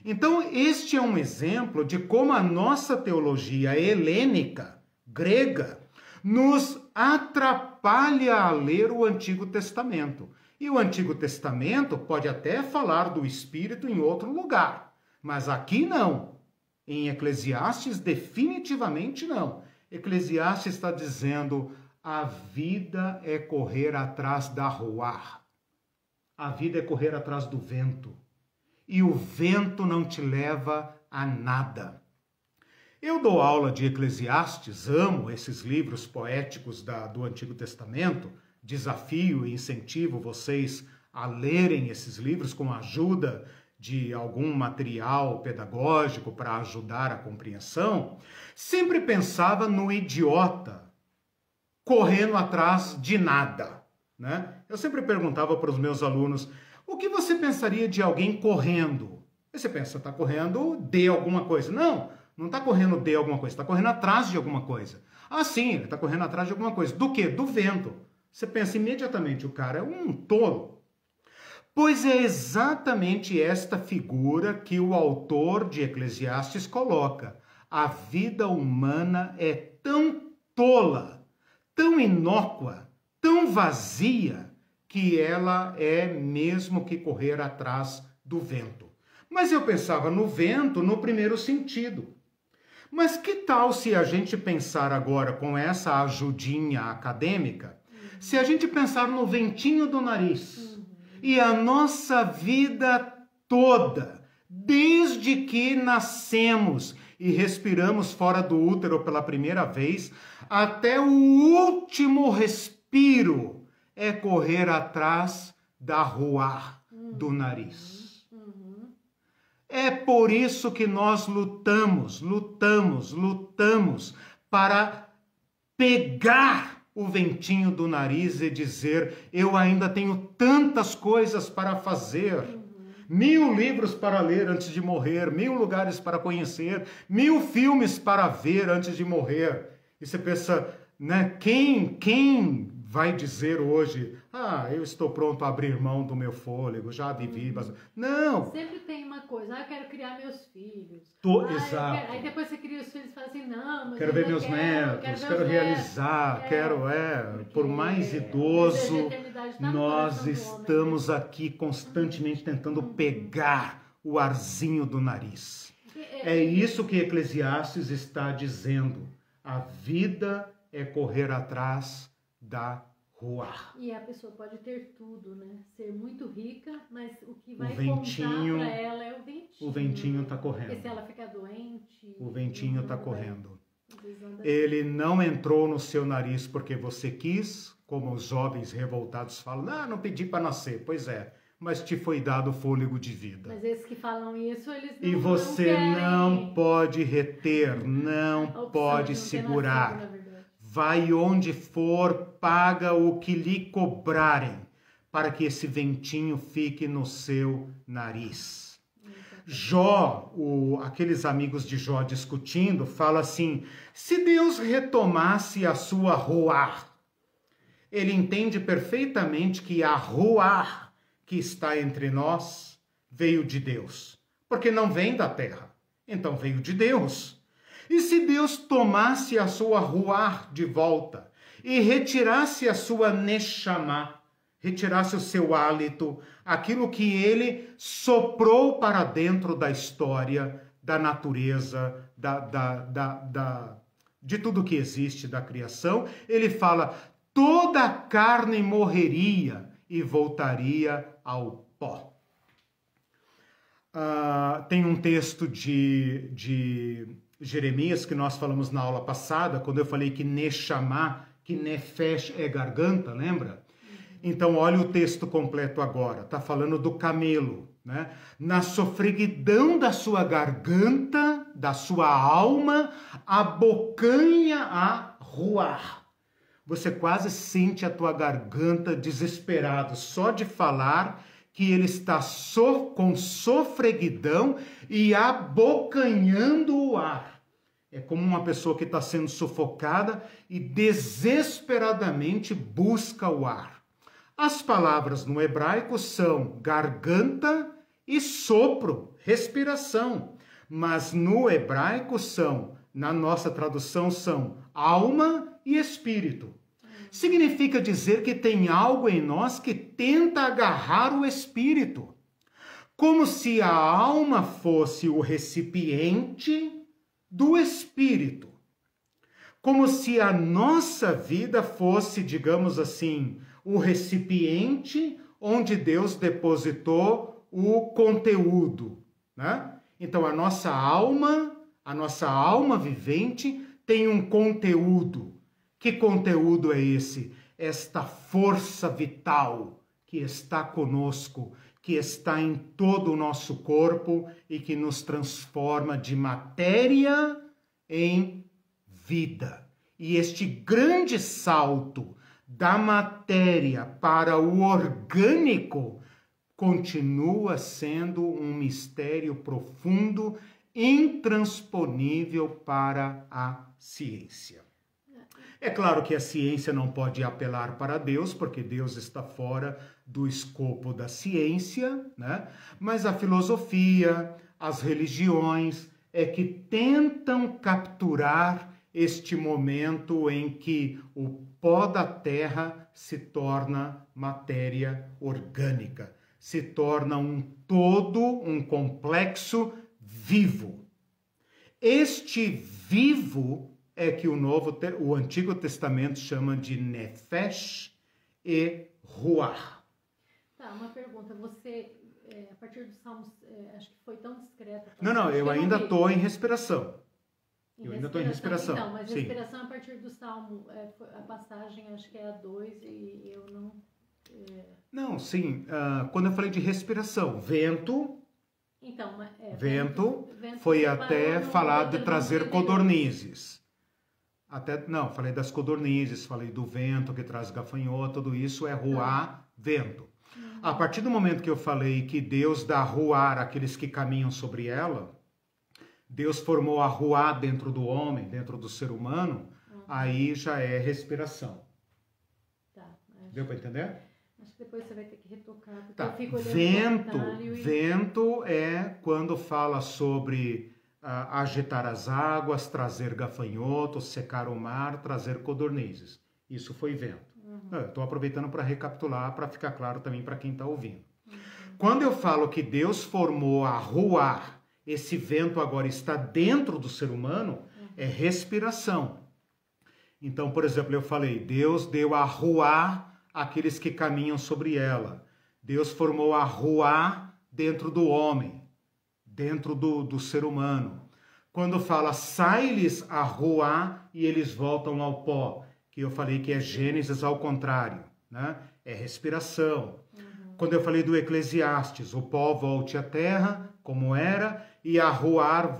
Então, este é um exemplo de como a nossa teologia helênica, grega, nos atrapalha a ler o Antigo Testamento. E o Antigo Testamento pode até falar do Espírito em outro lugar, mas aqui não. Em Eclesiastes, definitivamente não. Eclesiastes está dizendo: a vida é correr atrás da ruar. A vida é correr atrás do vento. E o vento não te leva a nada. Eu dou aula de Eclesiastes, amo esses livros poéticos do Antigo Testamento, desafio e incentivo vocês a lerem esses livros com a ajuda de algum material pedagógico para ajudar a compreensão. Sempre pensava no idiota correndo atrás de nada, né? Eu sempre perguntava para os meus alunos: o que você pensaria de alguém correndo? Você pensa, está correndo de alguma coisa. Não está correndo de alguma coisa, está correndo atrás de alguma coisa. Ah, sim, ele está correndo atrás de alguma coisa. Do quê? Do vento. Você pensa imediatamente, o cara é um tolo. Pois é exatamente esta figura que o autor de Eclesiastes coloca. A vida humana é tão tola, tão inócua, tão vazia, que ela é mesmo que correr atrás do vento. Mas eu pensava no vento no primeiro sentido. Mas que tal se a gente pensar agora com essa ajudinha acadêmica, se a gente pensar no ventinho do nariz e a nossa vida toda, desde que nascemos e respiramos fora do útero pela primeira vez, até o último respiro, é correr atrás da ruar do nariz. É por isso que nós lutamos para pegar o ventinho do nariz e dizer: eu ainda tenho tantas coisas para fazer. 1000 livros para ler antes de morrer, 1000 lugares para conhecer, 1000 filmes para ver antes de morrer. E você pensa, né? Quem vai dizer hoje, eu estou pronto a abrir mão do meu fôlego, já vivi bastante. Não! Sempre tem uma coisa, eu quero criar meus filhos. Exato. Aí depois você cria os filhos e fala assim, não, mas quero ver meus netos, quero realizar, por mais idoso, nós estamos aqui constantemente tentando pegar o arzinho do nariz. É isso que Eclesiastes está dizendo. A vida é correr atrás da ruar. E a pessoa pode ter tudo, né? Ser muito rica, mas o que vai contar para ela é o ventinho. O ventinho está correndo. Porque se ela ficar doente... O ventinho está correndo. Ele não entrou no seu nariz porque você quis, como os jovens revoltados falam, não pedi para nascer. Pois é, mas te foi dado fôlego de vida. Mas esses que falam isso, eles não E você não pode reter, não pode segurar. Nascido, vai onde for, paga o que lhe cobrarem, para que esse ventinho fique no seu nariz. Jó, aqueles amigos de Jó discutindo, fala assim, se Deus retomasse a sua ruar, ele entende perfeitamente que a ruar que está entre nós veio de Deus, porque não vem da terra, então veio de Deus. E se Deus tomasse a sua ruar de volta e retirasse a sua neshama, retirasse o seu hálito, aquilo que ele soprou para dentro da história, da natureza, de tudo que existe da criação, ele fala, toda a carne morreria e voltaria ao pó. Tem um texto de Jeremias, que nós falamos na aula passada, quando eu falei que Neshama, que Nefesh é garganta, lembra? Então, olha o texto completo agora. Está falando do camelo, né? Na sofreguidão da sua garganta, da sua alma, abocanha a ruar. Você quase sente a tua garganta desesperado, só de falar que ele está com sofreguidão e abocanhando o ar. É como uma pessoa que está sendo sufocada e desesperadamente busca o ar. As palavras no hebraico são garganta e sopro, respiração. Mas no hebraico na nossa tradução, são alma e espírito. Significa dizer que tem algo em nós que tenta agarrar o espírito. Como se a alma fosse o recipiente do espírito. Como se a nossa vida fosse, digamos assim, o recipiente onde Deus depositou o conteúdo, né? Então a nossa alma vivente tem um conteúdo. Que conteúdo é esse? Esta força vital que está conosco, que está em todo o nosso corpo e que nos transforma de matéria em vida. E este grande salto da matéria para o orgânico continua sendo um mistério profundo, intransponível para a ciência. É claro que a ciência não pode apelar para Deus, porque Deus está fora do escopo da ciência, né? Mas a filosofia, as religiões, é que tentam capturar este momento em que o pó da terra se torna matéria orgânica, se torna um todo, um complexo vivo. Este vivo é que o Antigo Testamento chama de Nefesh e Ruach. Tá, uma pergunta. Você, a partir do Salmos, acho que foi tão discreta. Não, eu ainda estou em respiração. Ainda estou em respiração. Então, mas sim. Respiração a partir do Salmo, a passagem acho que é a 2 e eu não... Não, sim. Quando eu falei de respiração, vento... Então, vento foi até falar de trazer codornizes. Falei das codornizes, falei do vento que traz gafanhoto, tudo isso é ruar, vento. A partir do momento que eu falei que Deus dá ruar àqueles que caminham sobre ela, Deus formou a ruar dentro do homem, dentro do ser humano, aí já é respiração. Tá. Deu para entender? Acho que depois você vai ter que retocar. Porque tá. Eu fico olhando Vento é quando fala sobre agitar as águas, trazer gafanhotos, secar o mar, trazer codornizes. Isso foi vento. Estou aproveitando para recapitular, para ficar claro também para quem está ouvindo. Quando eu falo que Deus formou a ruar, esse vento agora está dentro do ser humano, é respiração. Então, por exemplo, eu falei, Deus deu a ruar aqueles que caminham sobre ela. Deus formou a ruar dentro do homem, dentro do ser humano. Quando fala, sai-lhes a ruar e eles voltam ao pó, que eu falei que é Gênesis ao contrário, né? É respiração. Quando eu falei do Eclesiastes, o pó volte à terra, como era, e a ruar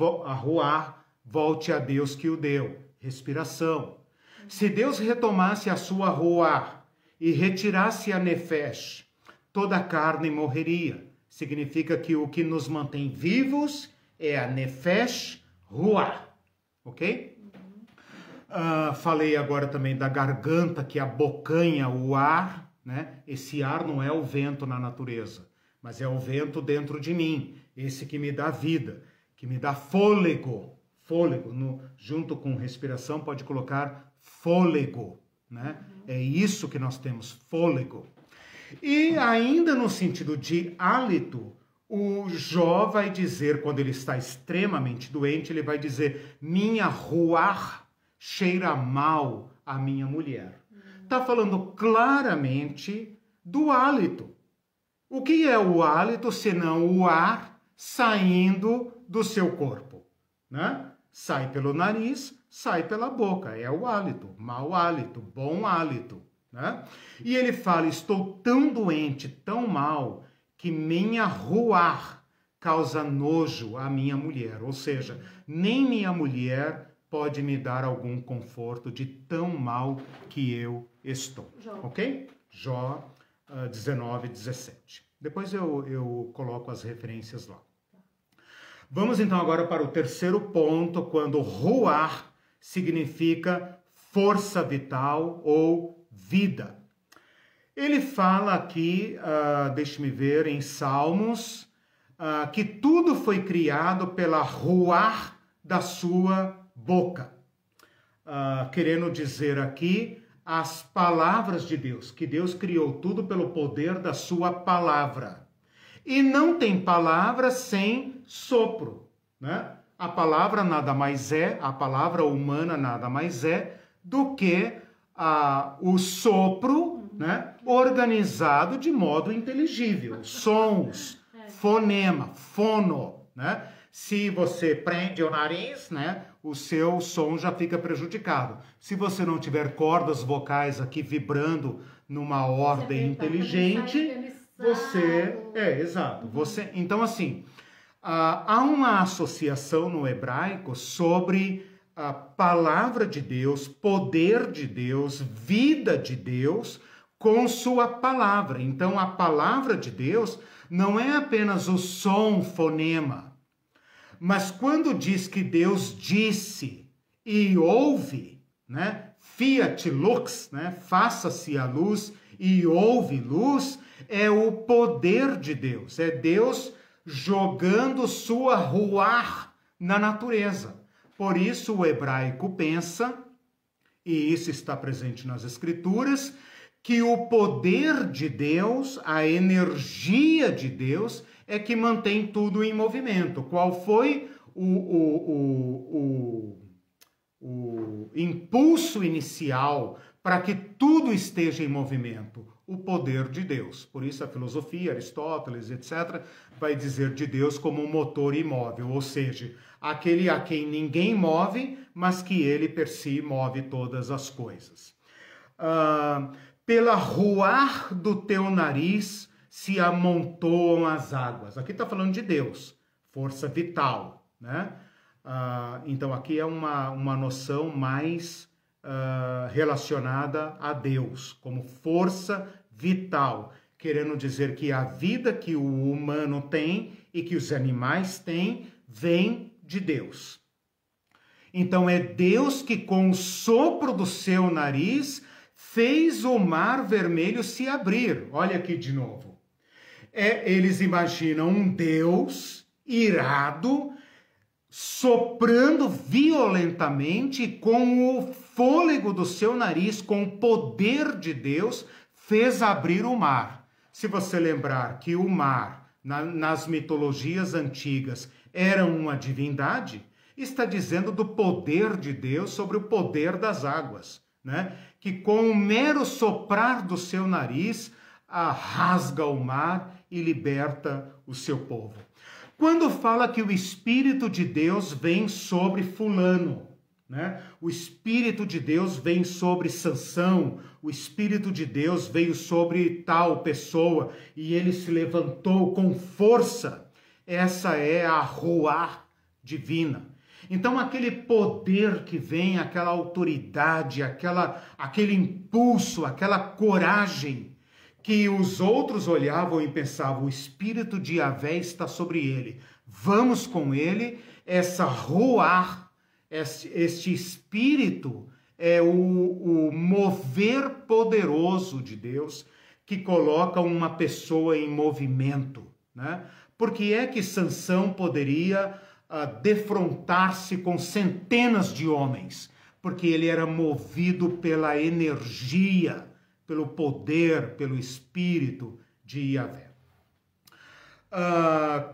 volte a Deus que o deu. Respiração. Se Deus retomasse a sua ruar e retirasse a nefesh, toda a carne morreria. Significa que o que nos mantém vivos é a nefesh ruar. Ok? Falei agora também da garganta que abocanha o ar, né? Esse ar não é o vento na natureza, mas é o vento dentro de mim, esse que me dá vida, que me dá fôlego. Fôlego, junto com respiração, pode colocar fôlego, né? É isso que nós temos, fôlego. E ainda no sentido de hálito, o Jó vai dizer, quando ele está extremamente doente, ele vai dizer, minha ruar cheira mal a minha mulher. Está falando claramente do hálito. O que é o hálito, senão o ar saindo do seu corpo, né? Sai pelo nariz, sai pela boca. É o hálito, mau hálito, bom hálito, né? E ele fala, estou tão doente, tão mal, que minha ruar causa nojo à minha mulher. Ou seja, nem minha mulher pode me dar algum conforto de tão mal que eu estou. Jó. Ok? Jó 19, 17. Depois eu coloco as referências lá. Vamos então agora para o terceiro ponto, quando ruar significa força vital ou vida. Ele fala aqui, deixe-me ver, em Salmos, que tudo foi criado pela ruar da sua boca. Querendo dizer aqui as palavras de Deus, que Deus criou tudo pelo poder da sua palavra. E não tem palavra sem sopro, né? A palavra nada mais é, a palavra humana nada mais é do que o sopro, né? Organizado de modo inteligível. Sons, fonema, fono, né? Se você prende o nariz, né, o seu som já fica prejudicado. Se você não tiver cordas vocais aqui vibrando numa ordem inteligente, você... exato. Você, então, assim, há uma associação no hebraico sobre a palavra de Deus, poder de Deus, vida de Deus, com sua palavra. Então, a palavra de Deus não é apenas o som, fonema, mas quando diz que Deus disse e ouve, né? Fiat lux, né? Faça-se a luz e houve luz, é o poder de Deus. É Deus jogando sua ruar na natureza. Por isso o hebraico pensa, e isso está presente nas Escrituras, que o poder de Deus, a energia de Deus, é que mantém tudo em movimento. Qual foi o impulso inicial para que tudo esteja em movimento? O poder de Deus. Por isso a filosofia, Aristóteles, etc., vai dizer de Deus como um motor imóvel, ou seja, aquele a quem ninguém move, mas que ele per si move todas as coisas. Pela ruar do teu nariz se amontoam as águas. Aqui está falando de Deus, força vital, né? Então aqui é uma noção mais relacionada a Deus, como força vital, querendo dizer que a vida que o humano tem e que os animais têm vem de Deus. Então é Deus que com o sopro do seu nariz fez o mar vermelho se abrir. Olha aqui de novo. Eles imaginam um Deus irado, soprando violentamente com o fôlego do seu nariz, com o poder de Deus, fez abrir o mar. Se você lembrar que o mar, nas mitologias antigas, era uma divindade, está dizendo do poder de Deus sobre o poder das águas, né? Que com o mero soprar do seu nariz, rasga o mar e liberta o seu povo. Quando fala que o Espírito de Deus vem sobre fulano, né? O Espírito de Deus vem sobre Sansão, o Espírito de Deus veio sobre tal pessoa e ele se levantou com força. Essa é a Ruach divina. Então aquele poder que vem, aquela autoridade, aquele impulso, aquela coragem que os outros olhavam e pensavam, o Espírito de Yahvé está sobre ele, vamos com ele. Essa Ruach, este Espírito é o mover poderoso de Deus que coloca uma pessoa em movimento, né? Por que é que Sansão poderia defrontar-se com centenas de homens? Porque ele era movido pela energia, pelo poder, pelo Espírito de Yahvé.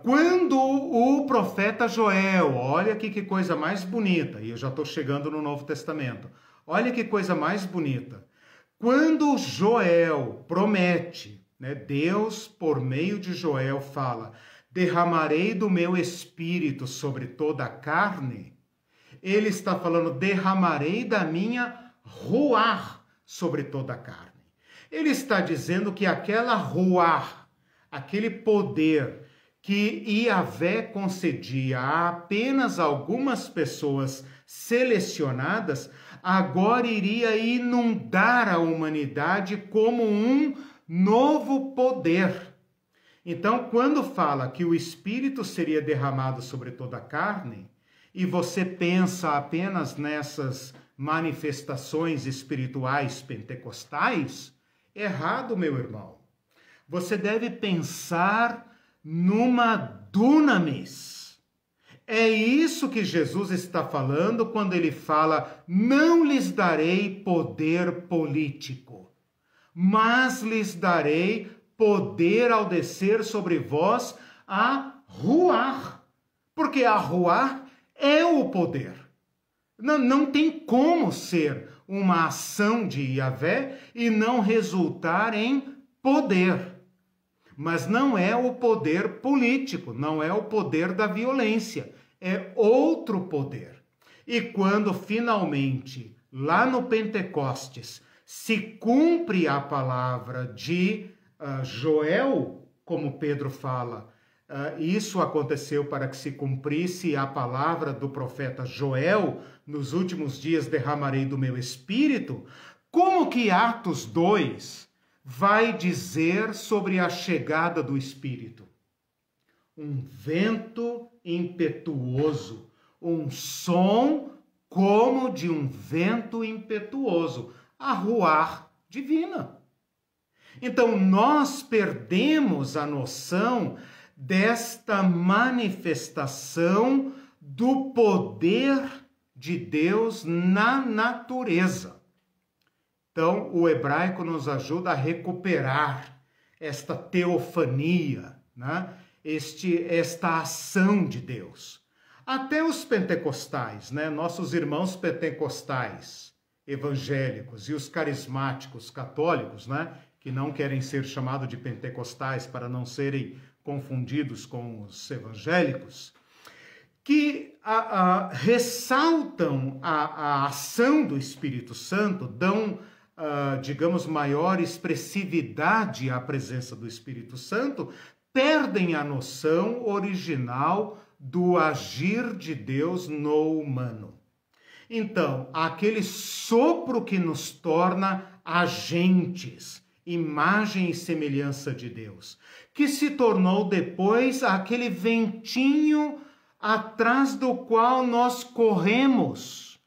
Quando o profeta Joel, olha aqui que coisa mais bonita, e eu já estou chegando no Novo Testamento, olha que coisa mais bonita. Quando Joel promete, né, Deus, por meio de Joel, fala, derramarei do meu espírito sobre toda a carne, ele está falando, derramarei da minha Ruach sobre toda a carne. Ele está dizendo que aquela Ruach, aquele poder que Yahvé concedia a apenas algumas pessoas selecionadas, agora iria inundar a humanidade como um novo poder. Então, quando fala que o Espírito seria derramado sobre toda a carne, e você pensa apenas nessas manifestações espirituais pentecostais, errado, meu irmão. Você deve pensar numa dunamis. É isso que Jesus está falando quando ele fala, não lhes darei poder político, mas lhes darei poder ao descer sobre vós a Ruach, porque a Ruach é o poder. Não tem como ser uma ação de Yahvé e não resultar em poder. Mas não é o poder político, não é o poder da violência, é outro poder. E quando finalmente, lá no Pentecostes, se cumpre a palavra de Joel, como Pedro fala, isso aconteceu para que se cumprisse a palavra do profeta Joel, nos últimos dias derramarei do meu espírito. Como que Atos 2 vai dizer sobre a chegada do Espírito? Um vento impetuoso, um som como de um vento impetuoso, a Ruach divina. Então nós perdemos a noção desta manifestação do poder de Deus na natureza. Então, o hebraico nos ajuda a recuperar esta teofania, né? Esta ação de Deus. Até os pentecostais, né? Nossos irmãos pentecostais evangélicos e os carismáticos católicos, né? Que não querem ser chamados de pentecostais para não serem confundidos com os evangélicos, que ressaltam a ação do Espírito Santo, dão, digamos, maior expressividade à presença do Espírito Santo, perdem a noção original do agir de Deus no humano. Então, aquele sopro que nos torna agentes, imagem e semelhança de Deus, que se tornou depois aquele ventinho atrás do qual nós corremos.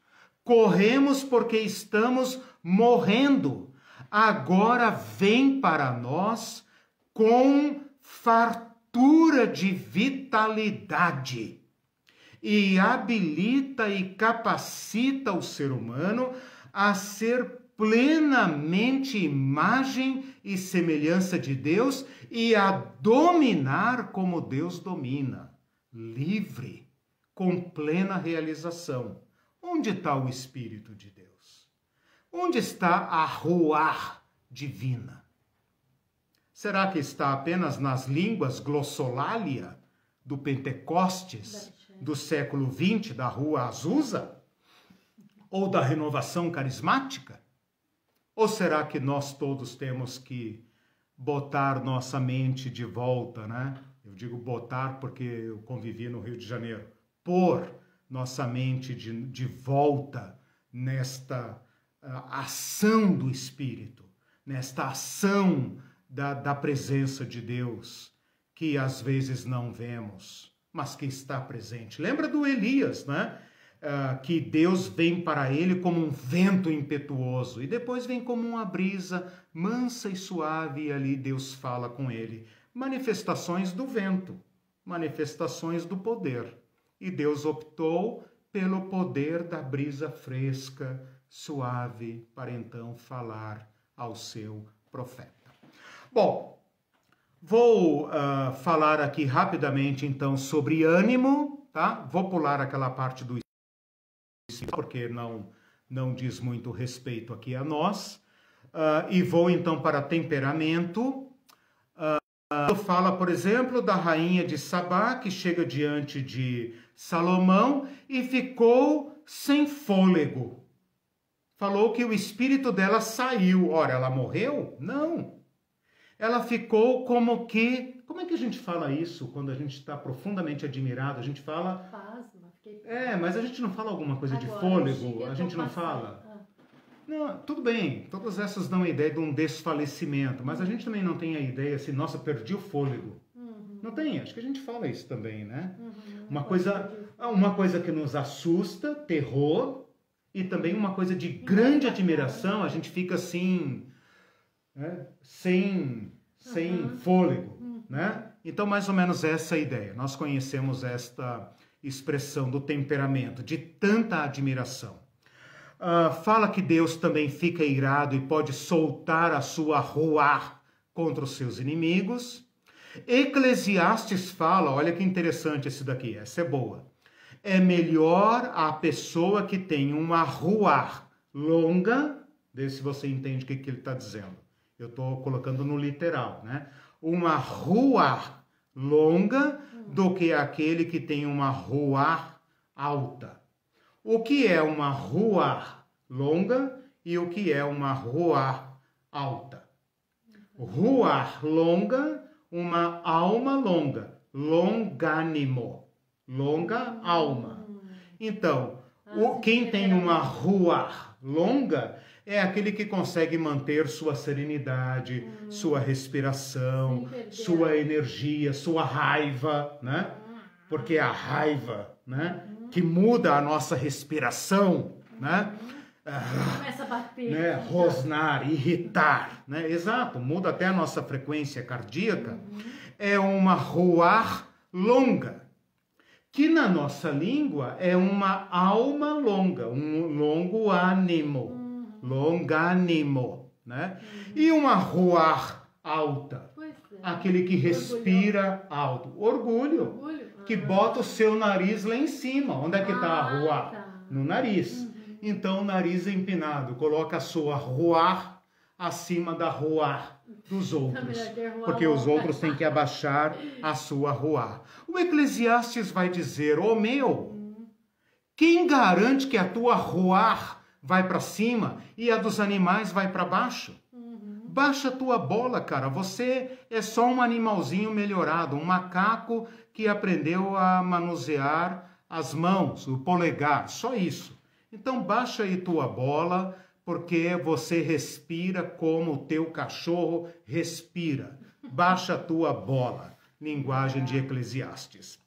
Corremos porque estamos morrendo. agora vem para nós com fartura de vitalidade e habilita e capacita o ser humano a ser plenamente imagem e semelhança de Deus e a dominar como Deus domina, livre, com plena realização. Onde está o Espírito de Deus? Onde está a Ruach divina? Será que está apenas nas línguas glossolalia do Pentecostes do século XX, da Rua Azusa? Ou da renovação carismática? Ou será que nós todos temos que botar nossa mente de volta, né? Eu digo botar porque eu convivi no Rio de Janeiro. Pôr nossa mente de volta nesta ação do Espírito, nesta ação da presença de Deus, que às vezes não vemos, mas que está presente. Lembra do Elias, né? Que Deus vem para ele como um vento impetuoso e depois vem como uma brisa mansa e suave e ali Deus fala com ele. Manifestações do vento, manifestações do poder. E Deus optou pelo poder da brisa fresca, suave, para então falar ao seu profeta. Bom, vou falar aqui rapidamente então sobre ânimo, tá? Vou pular aquela parte do porque não diz muito respeito aqui a nós, e vou então para temperamento. Fala, por exemplo, da rainha de Sabá, que chega diante de Salomão e ficou sem fôlego. Falou que o espírito dela saiu. Ora, ela morreu? Não. Ela ficou como que... Como é que a gente fala isso quando a gente está profundamente admirado? A gente fala... mas a gente não fala alguma coisa de fôlego? A gente não fala? Não, tudo bem, todas essas dão a ideia de um desfalecimento, mas a gente também não tem a ideia assim, nossa, perdi o fôlego. Não tem, acho que a gente fala isso também, né? Uma coisa que nos assusta, terror, e também uma coisa de grande admiração, a gente fica assim, né? sem fôlego, né? Então, mais ou menos essa é a ideia. Nós conhecemos esta expressão do temperamento, de tanta admiração. Fala que Deus também fica irado e pode soltar a sua ruach contra os seus inimigos. Eclesiastes fala, olha que interessante esse daqui, essa é boa. É melhor a pessoa que tem uma ruach longa, vê se você entende o que ele está dizendo. Eu estou colocando no literal, né? Uma ruach longa do que aquele que tem uma ruach alta. O que é uma ruach longa e o que é uma ruach alta? Ruach longa, uma alma longa, longânimo, longa alma. Então, quem tem uma ruach longa é aquele que consegue manter sua serenidade, sua respiração, sua energia, sua raiva, né? Porque a raiva, né? Que muda a nossa respiração, né? Começa a bater, né? Rosnar, irritar, né? Exato, muda até a nossa frequência cardíaca. É uma ruach longa, que na nossa língua é uma alma longa, um longo ânimo, longânimo, né? E uma ruach alta, aquele que respira alto, orgulho. Que bota o seu nariz lá em cima. Onde é que está a ruach? No nariz. Então, o nariz é empinado. Coloca a sua ruach acima da ruach dos outros. Porque os outros têm que abaixar a sua ruach. O Eclesiastes vai dizer, quem garante que a tua ruach vai para cima e a dos animais vai para baixo? Baixa a tua bola, cara. Você é só um animalzinho melhorado, um macaco que aprendeu a manusear as mãos, o polegar, só isso. Então baixa aí tua bola, porque você respira como o teu cachorro respira. Baixa a tua bola. Linguagem de Eclesiastes.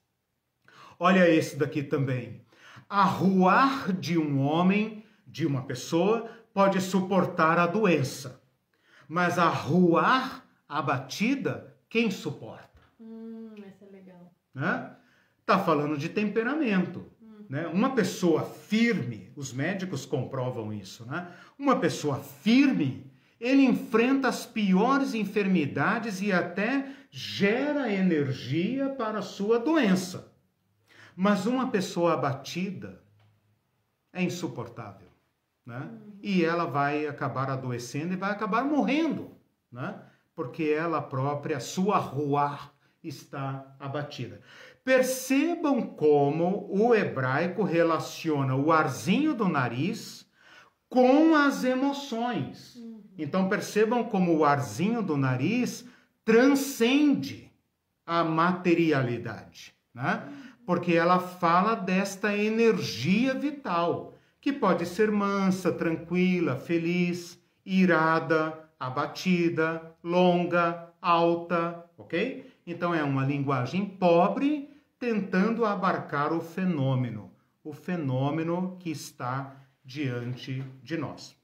Olha esse daqui também. A ruach de um homem, de uma pessoa, pode suportar a doença. Mas a ruar abatida, quem suporta? Essa é legal. Né? Tá falando de temperamento. Né? Uma pessoa firme, os médicos comprovam isso, né? Uma pessoa firme, ele enfrenta as piores enfermidades e até gera energia para a sua doença. Mas uma pessoa abatida é insuportável, né? E ela vai acabar adoecendo e vai acabar morrendo, né? Porque ela própria, sua ruar, está abatida. Percebam como o hebraico relaciona o arzinho do nariz com as emoções. Então percebam como o arzinho do nariz transcende a materialidade, né? Porque ela fala desta energia vital, que pode ser mansa, tranquila, feliz, irada, abatida, longa, alta, ok? Então é uma linguagem pobre tentando abarcar o fenômeno que está diante de nós.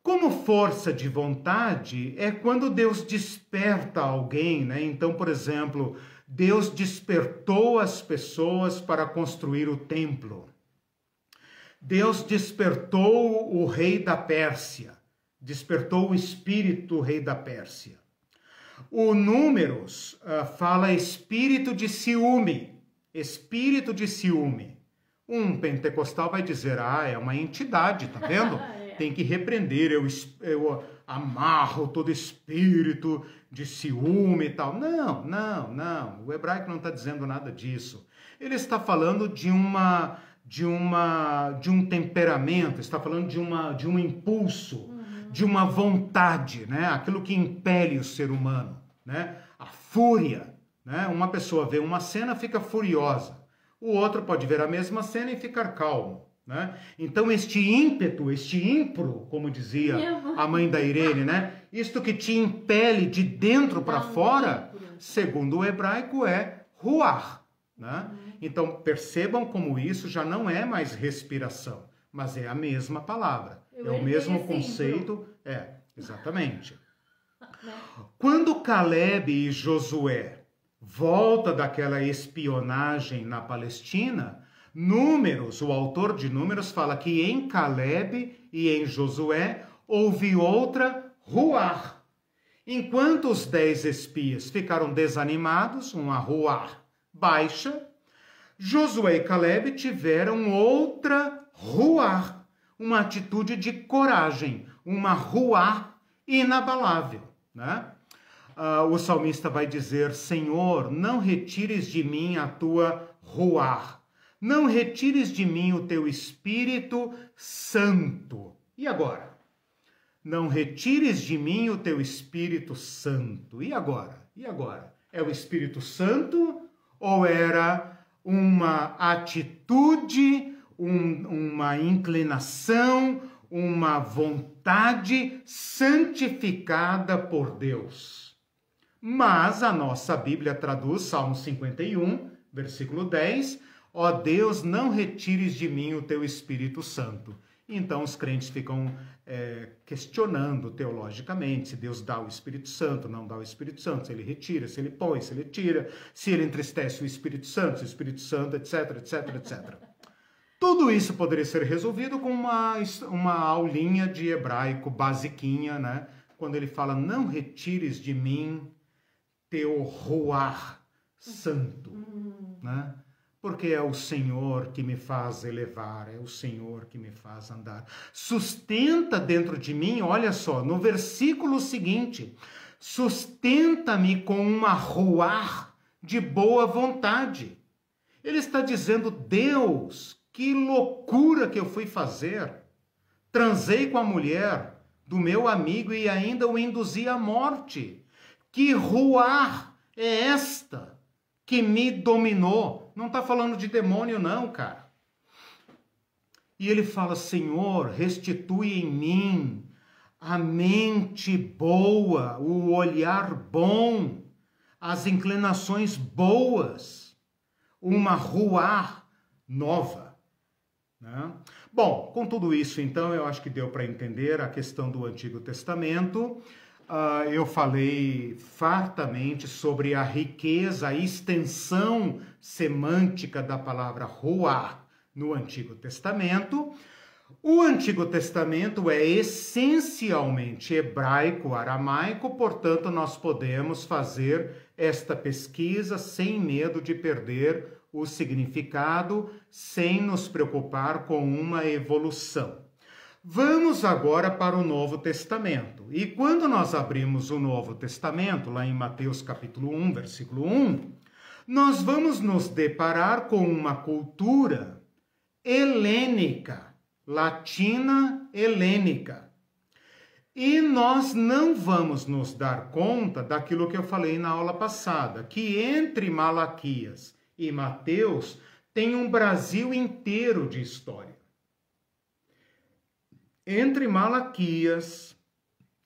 Como força de vontade é quando Deus desperta alguém, né? Então, por exemplo, Deus despertou as pessoas para construir o templo. Deus despertou o rei da Pérsia, despertou o espírito do rei da Pérsia. O Números fala espírito de ciúme. Espírito de ciúme. Um pentecostal vai dizer, é uma entidade, tá vendo? Tem que repreender, eu amarro todo espírito de ciúme e tal. Não. O hebraico não está dizendo nada disso. Ele está falando de um temperamento, está falando de um impulso, de uma vontade, né? Aquilo que impele o ser humano, né? A fúria. Né? Uma pessoa vê uma cena, fica furiosa. O outro pode ver a mesma cena e ficar calmo. Né? Então este ímpeto, este ímpro, como dizia a mãe da Irene, né? Isto que te impele de dentro para fora, segundo o hebraico, é ruar. Né? Então percebam como isso já não é mais respiração, mas é a mesma palavra. É o mesmo conceito. Exatamente. Quando Caleb e Josué volta daquela espionagem na Palestina, Números, o autor de Números, fala que em Caleb e em Josué houve outra ruar. Enquanto os 10 espias ficaram desanimados, uma ruar baixa, Josué e Caleb tiveram outra ruar, uma atitude de coragem, uma ruar inabalável, né? O salmista vai dizer, Senhor, não retires de mim a tua ruar, não retires de mim o teu Espírito Santo. E agora? Não retires de mim o teu Espírito Santo. E agora? É o Espírito Santo ou era uma atitude, uma inclinação, uma vontade santificada por Deus? Mas a nossa Bíblia traduz Salmo 51, versículo 10, ó Deus, não retires de mim o teu Espírito Santo. Então os crentes ficam questionando teologicamente se Deus dá o Espírito Santo, não dá o Espírito Santo, se ele retira, se ele põe, se ele tira, se ele entristece o Espírito Santo, etc, etc, etc. Tudo isso poderia ser resolvido com uma aulinha de hebraico basiquinha, né? Quando ele fala, não retires de mim teu ruar santo, né? Porque é o Senhor que me faz elevar, é o Senhor que me faz andar. Sustenta dentro de mim, olha só, no versículo seguinte, sustenta-me com uma ruar de boa vontade. Ele está dizendo, Deus, que loucura que eu fui fazer. Transei com a mulher do meu amigo e ainda o induzi à morte. Que ruar é esta que me dominou? Não está falando de demônio não, cara. E ele fala, Senhor, restitui em mim a mente boa, o olhar bom, as inclinações boas, uma ruar nova. Né? Bom, com tudo isso, então, eu acho que deu para entender a questão do Antigo Testamento. eu falei fartamente sobre a riqueza, a extensão semântica da palavra ruach no Antigo Testamento. O Antigo Testamento é essencialmente hebraico-aramaico, portanto, nós podemos fazer esta pesquisa sem medo de perder o significado, sem nos preocupar com uma evolução. Vamos agora para o Novo Testamento. E quando nós abrimos o Novo Testamento, lá em Mateus capítulo 1, versículo 1, nós vamos nos deparar com uma cultura helênica, latina helênica. E nós não vamos nos dar conta daquilo que eu falei na aula passada, que entre Malaquias e Mateus tem um Brasil inteiro de história. Entre Malaquias,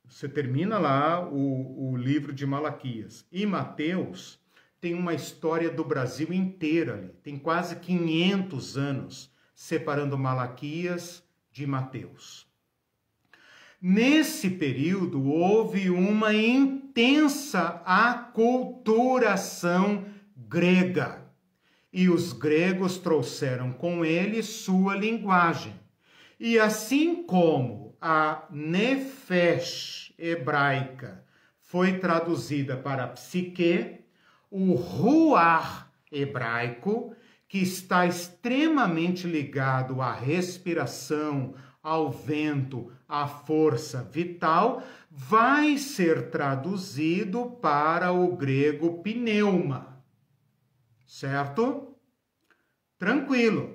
você termina lá o livro de Malaquias, e Mateus tem uma história do Brasil inteiro ali. Tem quase 500 anos separando Malaquias de Mateus. Nesse período houve uma intensa aculturação grega. E os gregos trouxeram com eles sua linguagem. E assim como a nefesh hebraica foi traduzida para psique, o ruach hebraico, que está extremamente ligado à respiração, ao vento, à força vital, vai ser traduzido para o grego pneuma. Certo? Tranquilo.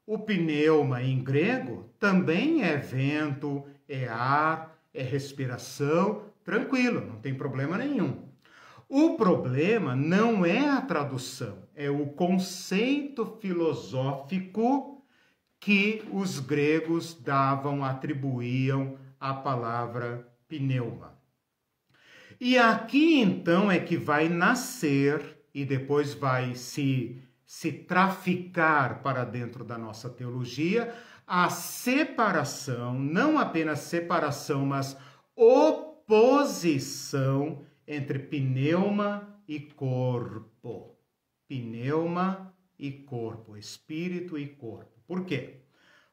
O pneuma em grego também é vento, é ar, é respiração. Tranquilo, não tem problema nenhum. O problema não é a tradução, é o conceito filosófico que os gregos atribuíam à palavra pneuma. E aqui então é que vai nascer e depois vai se traficar para dentro da nossa teologia a separação, não apenas separação, mas oposição entre pneuma e corpo. Pneuma e corpo, espírito e corpo. Por quê?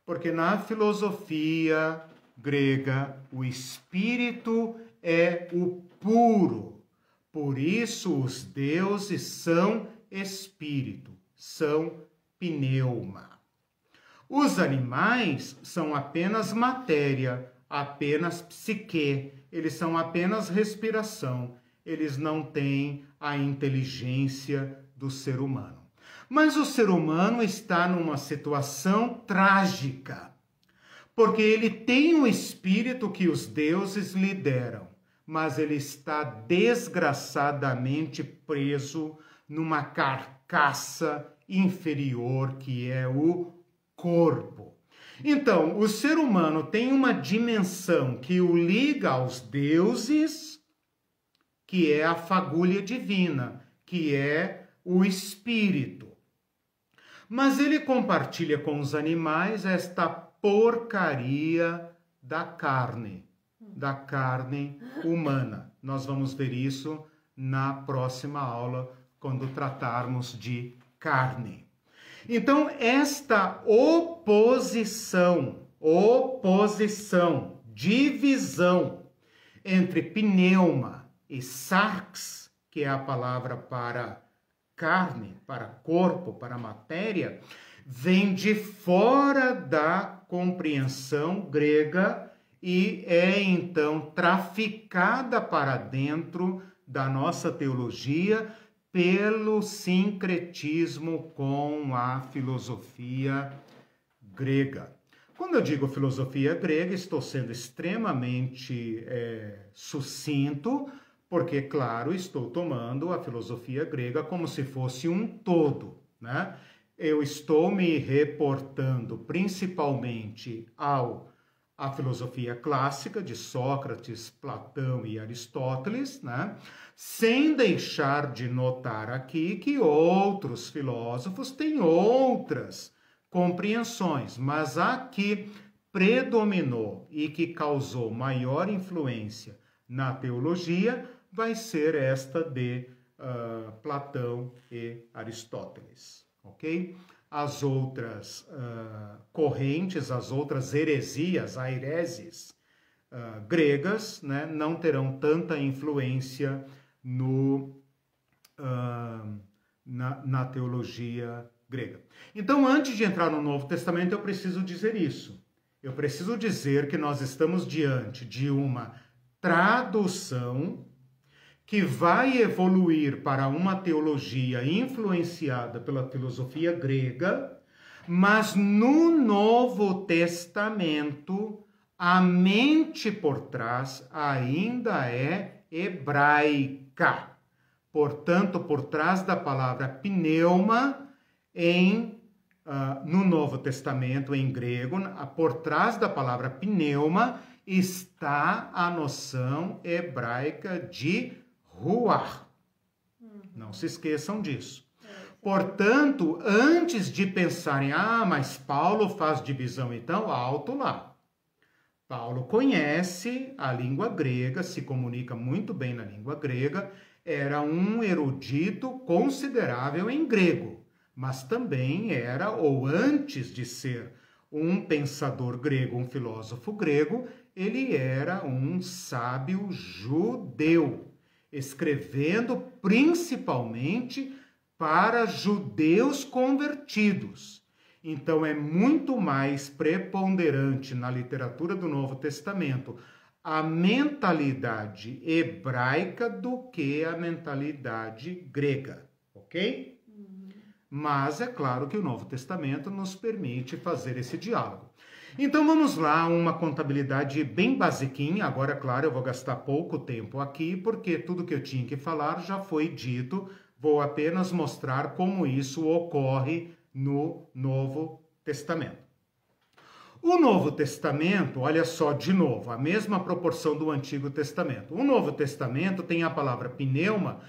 Porque na filosofia grega o espírito é o puro. Por isso os deuses são espírito, são pneuma. Os animais são apenas matéria, apenas psique, eles são apenas respiração, eles não têm a inteligência do ser humano. Mas o ser humano está numa situação trágica, porque ele tem um espírito que os deuses lhe deram, mas ele está desgraçadamente preso numa carcaça inferior que é o corpo. Então, o ser humano tem uma dimensão que o liga aos deuses, que é a fagulha divina, que é o espírito. Mas ele compartilha com os animais esta porcaria da carne humana. Nós vamos ver isso na próxima aula, quando tratarmos de carne. Então, esta divisão entre pneuma e sarx, que é a palavra para carne, para corpo, para matéria, vem de fora da compreensão grega e é então traficada para dentro da nossa teologia pelo sincretismo com a filosofia grega. Quando eu digo filosofia grega, estou sendo extremamente sucinto, porque, claro, estou tomando a filosofia grega como se fosse um todo, né? Eu estou me reportando principalmente à filosofia clássica de Sócrates, Platão e Aristóteles, né? Sem deixar de notar aqui que outros filósofos têm outras compreensões, mas a que predominou e que causou maior influência na teologia vai ser esta de Platão e Aristóteles, ok? As outras correntes, as outras heresias, aireses gregas, né, não terão tanta influência na teologia grega. Então, antes de entrar no Novo Testamento, eu preciso dizer isso. Eu preciso dizer que nós estamos diante de uma tradução que vai evoluir para uma teologia influenciada pela filosofia grega, mas no Novo Testamento a mente por trás ainda é hebraica. Portanto, por trás da palavra pneuma no Novo Testamento, em grego, por trás da palavra pneuma está a noção hebraica de ruach. Não se esqueçam disso. Portanto, antes de pensarem, mas Paulo faz divisão, então, alto lá. Paulo conhece a língua grega, se comunica muito bem na língua grega, era um erudito considerável em grego, mas também era, ou antes de ser um pensador grego, um filósofo grego, ele era um sábio judeu, escrevendo principalmente para judeus convertidos. Então é muito mais preponderante na literatura do Novo Testamento a mentalidade hebraica do que a mentalidade grega, ok? Mas é claro que o Novo Testamento nos permite fazer esse diálogo. Então vamos lá, uma contabilidade bem basiquinha. Agora, claro, eu vou gastar pouco tempo aqui, porque tudo que eu tinha que falar já foi dito. Vou apenas mostrar como isso ocorre no Novo Testamento. O Novo Testamento, olha só, de novo, a mesma proporção do Antigo Testamento. O Novo Testamento tem a palavra pneuma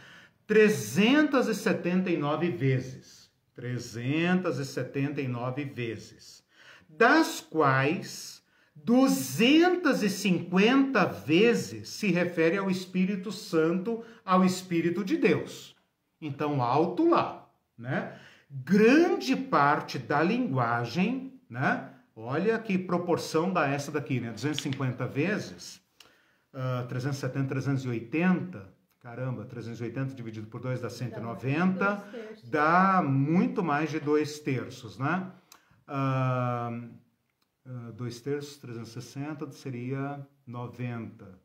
379 vezes. 379 vezes. Das quais 250 vezes se refere ao Espírito Santo, ao Espírito de Deus. Então, alto lá, né? Grande parte da linguagem, né? Olha que proporção dá essa daqui, né? 250 vezes, 370, 380, caramba, 380 dividido por 2 dá 190, dá muito mais de 2/3, né? 2/3, 360 seria 90.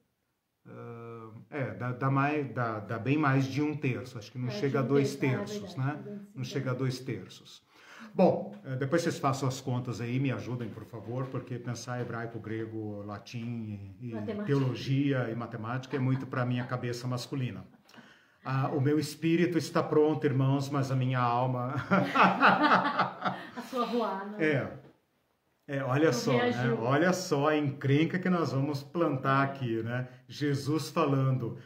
Dá bem mais de 1/3, acho que não chega a 2/3, né? Não chega a 2/3. Bom, depois vocês façam as contas aí, me ajudem, por favor, porque pensar hebraico, grego, latim, e teologia e matemática é muito para a minha cabeça masculina. O meu espírito está pronto, irmãos, mas a minha alma... A sua ruana. Olha só, né? Olha só a encrenca que nós vamos plantar aqui, né? Jesus falando,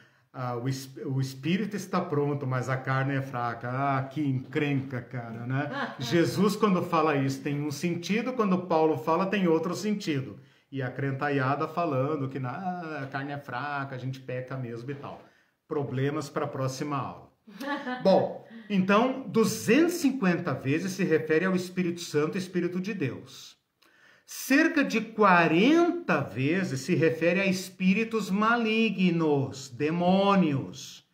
o espírito está pronto, mas a carne é fraca. Que encrenca, cara, né? Jesus, quando fala isso, tem um sentido, quando Paulo fala, tem outro sentido. E a crentaiada falando que a carne é fraca, a gente peca mesmo e tal. Problemas para a próxima aula. Bom, então, 250 vezes se refere ao Espírito Santo, Espírito de Deus. Cerca de 40 vezes se refere a espíritos malignos, demônios,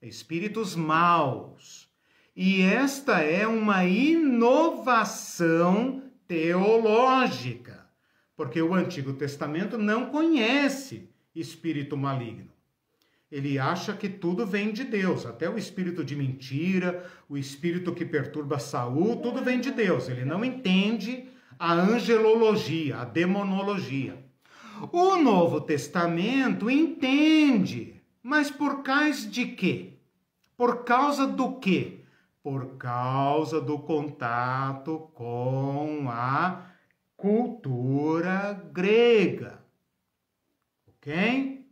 espíritos maus. E esta é uma inovação teológica, porque o Antigo Testamento não conhece espírito maligno. Ele acha que tudo vem de Deus, até o espírito de mentira, o espírito que perturba a saúde, tudo vem de Deus. Ele não entende a angelologia, a demonologia. O Novo Testamento entende, mas por causa de quê? Por causa do quê? Por causa do contato com a cultura grega. Ok?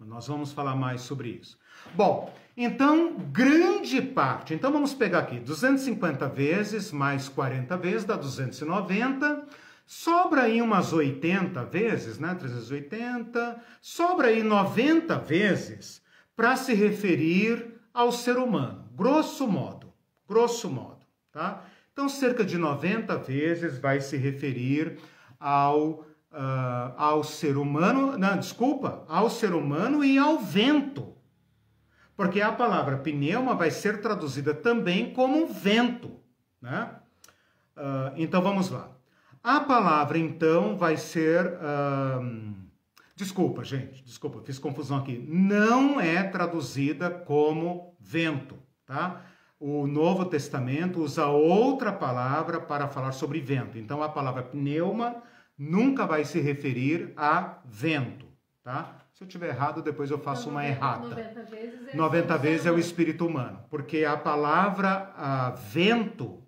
Nós vamos falar mais sobre isso. Bom, então, grande parte. Então, vamos pegar aqui 250 vezes mais 40 vezes, dá 290. Sobra aí umas 80 vezes, né? 380, sobra aí 90 vezes para se referir ao ser humano, grosso modo, tá? Então, cerca de 90 vezes vai se referir ao ser humano, não, desculpa, ao ser humano e ao vento. Porque a palavra pneuma vai ser traduzida também como vento, né? Então, vamos lá. A palavra, então, vai ser... Desculpa, gente, desculpa, fiz confusão aqui. Não é traduzida como vento, tá? O Novo Testamento usa outra palavra para falar sobre vento. Então, a palavra pneuma nunca vai se referir a vento, tá? Se eu tiver errado, depois eu faço uma errata. 90 vezes é o espírito humano, porque a palavra vento,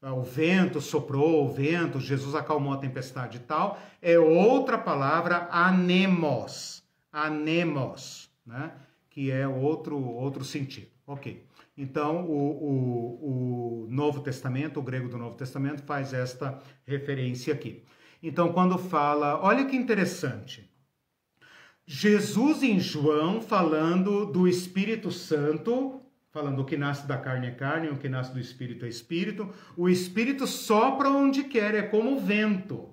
o vento soprou, o vento, Jesus acalmou a tempestade e tal, é outra palavra, anemos, né? Que é outro sentido. Ok. Então, o Novo Testamento, o grego do Novo Testamento, faz esta referência aqui. Então, quando fala, olha que interessante, Jesus em João falando do Espírito Santo, falando o que nasce da carne é carne, o que nasce do Espírito é Espírito, o Espírito sopra onde quer, é como vento.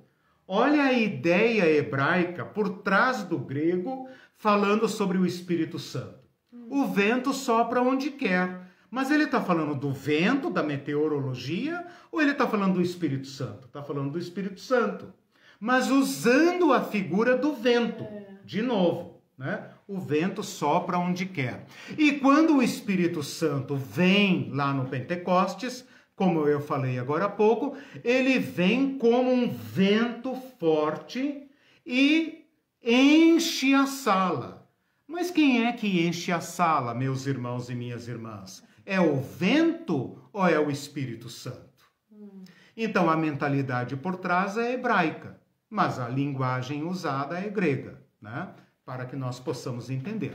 Olha a ideia hebraica por trás do grego falando sobre o Espírito Santo. O vento sopra onde quer. Mas ele está falando do vento, da meteorologia, ou ele está falando do Espírito Santo? Está falando do Espírito Santo. Mas usando a figura do vento, de novo, né? O vento sopra onde quer. E quando o Espírito Santo vem lá no Pentecostes, como eu falei agora há pouco, ele vem como um vento forte e enche a sala. Mas quem é que enche a sala, meus irmãos e minhas irmãs? É o vento ou é o Espírito Santo? Então, a mentalidade por trás é hebraica, mas a linguagem usada é grega, né? Para que nós possamos entender.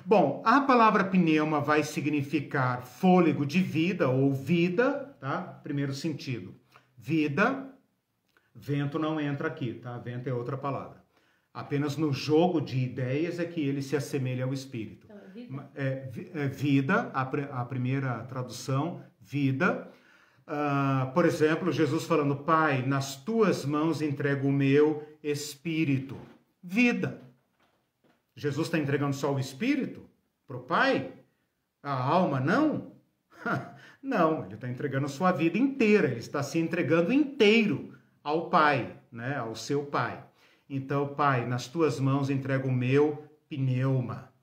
Bom, a palavra pneuma vai significar fôlego de vida ou vida, tá? Primeiro sentido. Vida, vento não entra aqui, tá? Vento é outra palavra. Apenas no jogo de ideias é que ele se assemelha ao Espírito. Vida, a primeira tradução, vida. Por exemplo, Jesus falando, Pai, nas tuas mãos entrego o meu espírito. Vida. Jesus está entregando só o espírito para o Pai? A alma não? Não, ele está entregando sua vida inteira, ele está se entregando inteiro ao Pai, né? Ao seu Pai. Então, Pai, nas tuas mãos entrego o meu pneuma.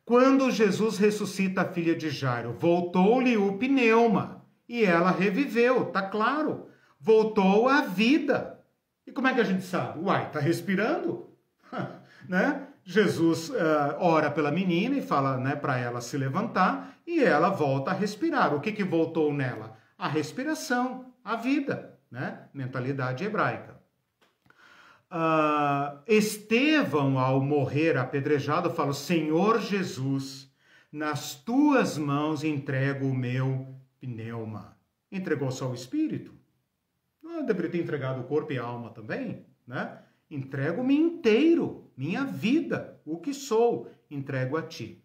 Quando Jesus ressuscita a filha de Jairo, voltou-lhe o pneuma e ela reviveu, tá claro. Voltou à vida. E como é que a gente sabe? Uai, tá respirando? Né? Jesus ora pela menina e fala, né, para ela se levantar e ela volta a respirar. O que voltou nela? A respiração, a vida, né? Mentalidade hebraica. Estevão, ao morrer apedrejado, fala, Senhor Jesus, nas tuas mãos entrego o meu pneuma. Entregou só o espírito? Não deveria ter entregado o corpo e a alma também, né? Entrego-me inteiro, minha vida, o que sou, entrego a ti.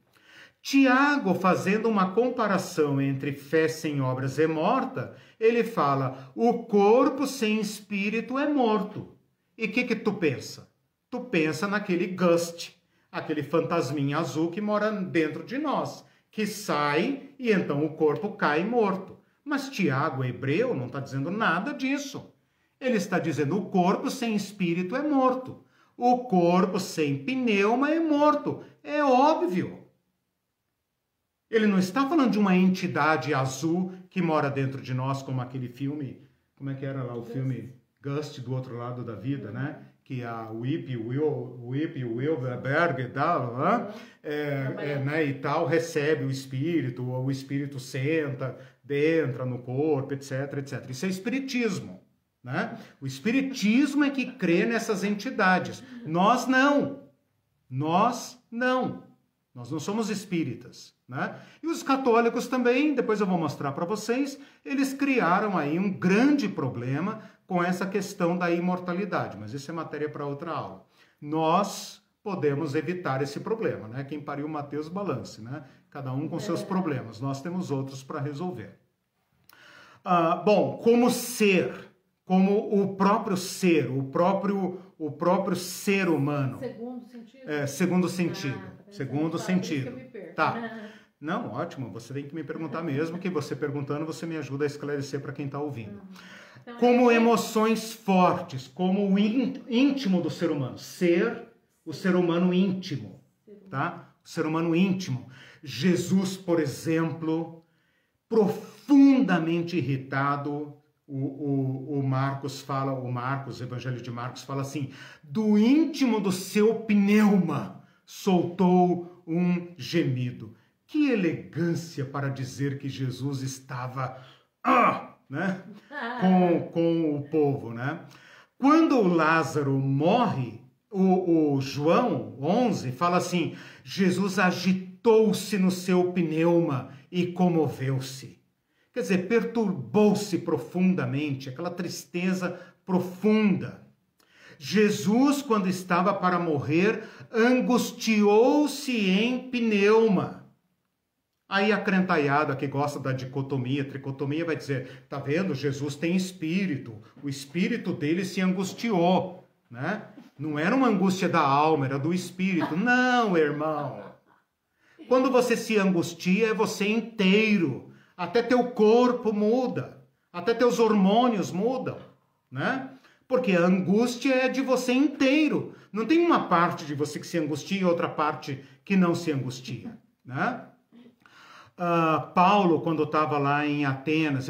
Tiago, fazendo uma comparação entre fé sem obras é morta, ele fala, o corpo sem espírito é morto. E o que tu pensa? Tu pensa naquele ghost, aquele fantasminha azul que mora dentro de nós, que sai e então o corpo cai morto. Mas Tiago, hebreu, não está dizendo nada disso. Ele está dizendo o corpo sem espírito é morto. O corpo sem pneuma é morto. É óbvio. Ele não está falando de uma entidade azul que mora dentro de nós, como aquele filme, como é que era lá o filme Ghost do Outro Lado da Vida, né? Que a Whoopi Goldberg e tal, né? E tal, recebe o espírito senta, entra no corpo, etc, etc. Isso é espiritismo, né? O espiritismo é que crê nessas entidades. Nós não. Nós não somos espíritas, né? E os católicos também, depois eu vou mostrar para vocês, eles criaram aí um grande problema com essa questão da imortalidade, mas isso é matéria para outra aula. Nós podemos evitar esse problema, né? Quem pariu Mateus balance, né? Cada um com seus problemas, nós temos outros para resolver. Bom, como ser, como o próprio ser, o próprio ser humano. Segundo sentido? Segundo sentido. Segundo sentido. Que eu me perco. Tá. Não, ótimo, você tem que me perguntar mesmo, que você perguntando, você me ajuda a esclarecer para quem está ouvindo. Então, como emoções fortes, como o íntimo do ser humano. Ser, o ser humano íntimo, tá? O ser humano íntimo. Jesus, por exemplo, profundamente irritado, o Evangelho de Marcos fala assim, do íntimo do seu pneuma soltou um gemido. Que elegância para dizer que Jesus estava né? com o povo, né? Quando o Lázaro morre, o João 11 fala assim, Jesus agitou-se no seu pneuma e comoveu-se. Quer dizer, perturbou-se profundamente, aquela tristeza profunda. Jesus, quando estava para morrer, angustiou-se em pneuma. Aí a crentaiada que gosta da dicotomia, tricotomia, vai dizer, tá vendo? Jesus tem espírito, o espírito dele se angustiou, né? Não era uma angústia da alma, era do espírito. Não, irmão. Quando você se angustia, é você inteiro. Até teu corpo muda, até teus hormônios mudam, né? Porque a angústia é de você inteiro. Não tem uma parte de você que se angustia e outra parte que não se angustia, né? Paulo, quando estava lá em Atenas,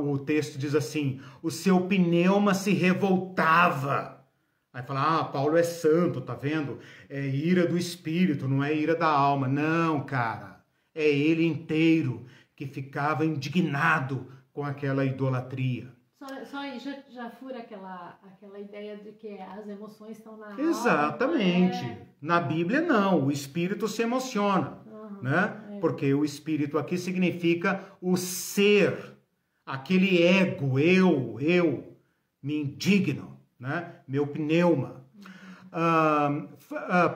o texto diz assim, o seu pneuma se revoltava. Aí fala, Paulo é santo, tá vendo? É ira do espírito, não é ira da alma. Não, cara, é ele inteiro que ficava indignado com aquela idolatria. Só aí já fura aquela ideia de que as emoções estão na alma. Exatamente. Na Bíblia não, o espírito se emociona, né? Porque o espírito aqui significa o ser, aquele ego, eu me indigno, né? Meu pneuma.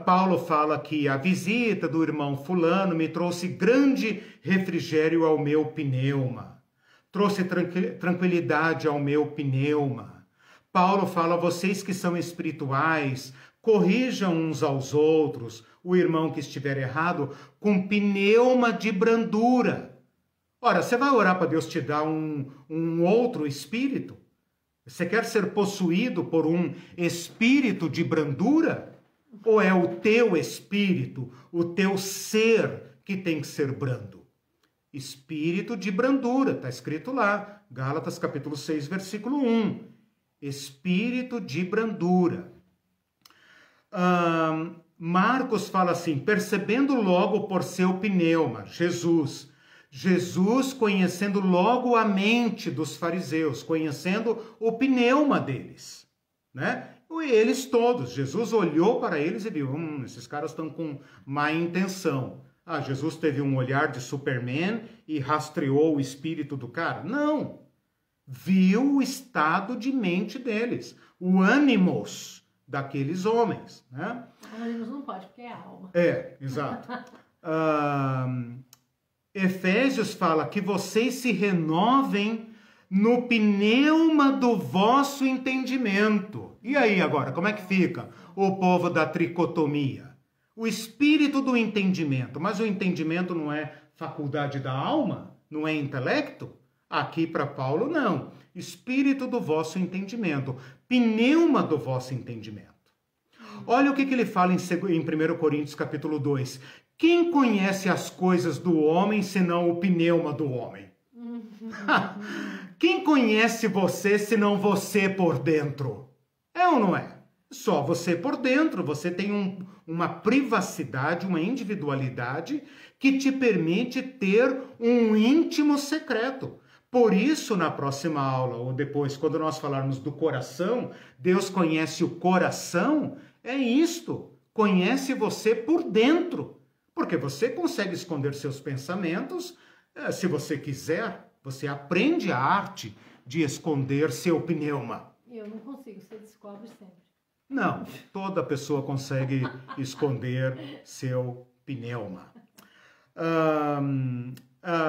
Paulo fala que a visita do irmão fulano me trouxe grande refrigério ao meu pneuma, trouxe tranquilidade ao meu pneuma. Paulo fala, vocês que são espirituais, corrijam uns aos outros, o irmão que estiver errado, com pneuma de brandura. Ora, você vai orar para Deus te dar um outro espírito? Você quer ser possuído por um espírito de brandura? Ou é o teu espírito, o teu ser que tem que ser brando? Espírito de brandura, está escrito lá, Gálatas capítulo 6, versículo 1. Espírito de brandura. Marcos fala assim, percebendo logo por seu pneuma, Jesus conhecendo logo a mente dos fariseus, conhecendo o pneuma deles, né? Eles todos, Jesus olhou para eles e viu, esses caras estão com má intenção. Jesus teve um olhar de Superman e rastreou o espírito do cara? Não. Viu o estado de mente deles, o ânimos daqueles homens, né? Ânimos não pode, porque é alma. Exato. Efésios fala que vocês se renovem no pneuma do vosso entendimento. E aí agora, como é que fica o povo da tricotomia? O espírito do entendimento, mas o entendimento não é faculdade da alma? Não é intelecto? Aqui para Paulo, não. Espírito do vosso entendimento, pneuma do vosso entendimento. Olha o que ele fala em 1 Coríntios capítulo 2. Quem conhece as coisas do homem, senão o pneuma do homem? Quem conhece você, senão você por dentro? É ou não é? Só você por dentro, você tem uma privacidade, uma individualidade que te permite ter um íntimo secreto. Por isso, na próxima aula, ou depois, quando nós falarmos do coração, Deus conhece o coração, é isto, conhece você por dentro. Porque você consegue esconder seus pensamentos, se você quiser, você aprende a arte de esconder seu pneuma. Eu não consigo, você descobre sempre. Não, toda pessoa consegue esconder seu pneuma.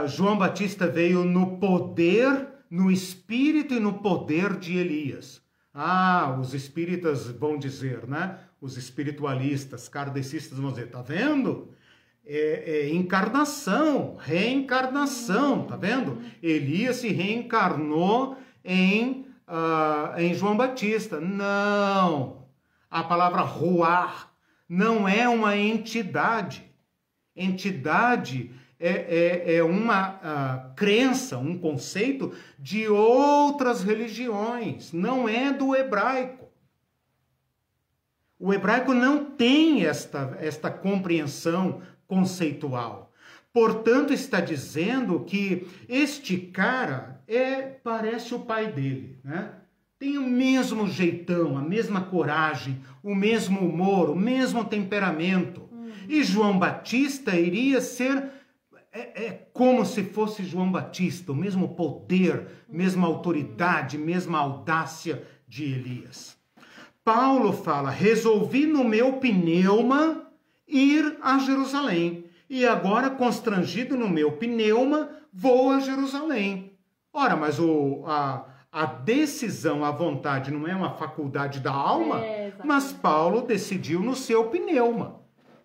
João Batista veio no poder, no espírito e no poder de Elias. Os espíritas vão dizer, né? Os espiritualistas, kardecistas vão dizer, tá vendo? Encarnação, reencarnação, tá vendo? Elias se reencarnou em João Batista. Não, a palavra ruach não é uma entidade. Entidade é uma crença, um conceito de outras religiões, não é do hebraico. O hebraico não tem esta compreensão conceitual. Portanto, está dizendo que este cara parece o pai dele, né? Tem o mesmo jeitão, a mesma coragem, o mesmo humor, o mesmo temperamento. E João Batista iria ser como se fosse João Batista, o mesmo poder, mesma autoridade, mesma audácia de Elias. Paulo fala, resolvi no meu pneuma ir a Jerusalém. E agora, constrangido no meu pneuma, vou a Jerusalém. Ora, mas a decisão, a vontade não é uma faculdade da alma? Mas Paulo decidiu no seu pneuma.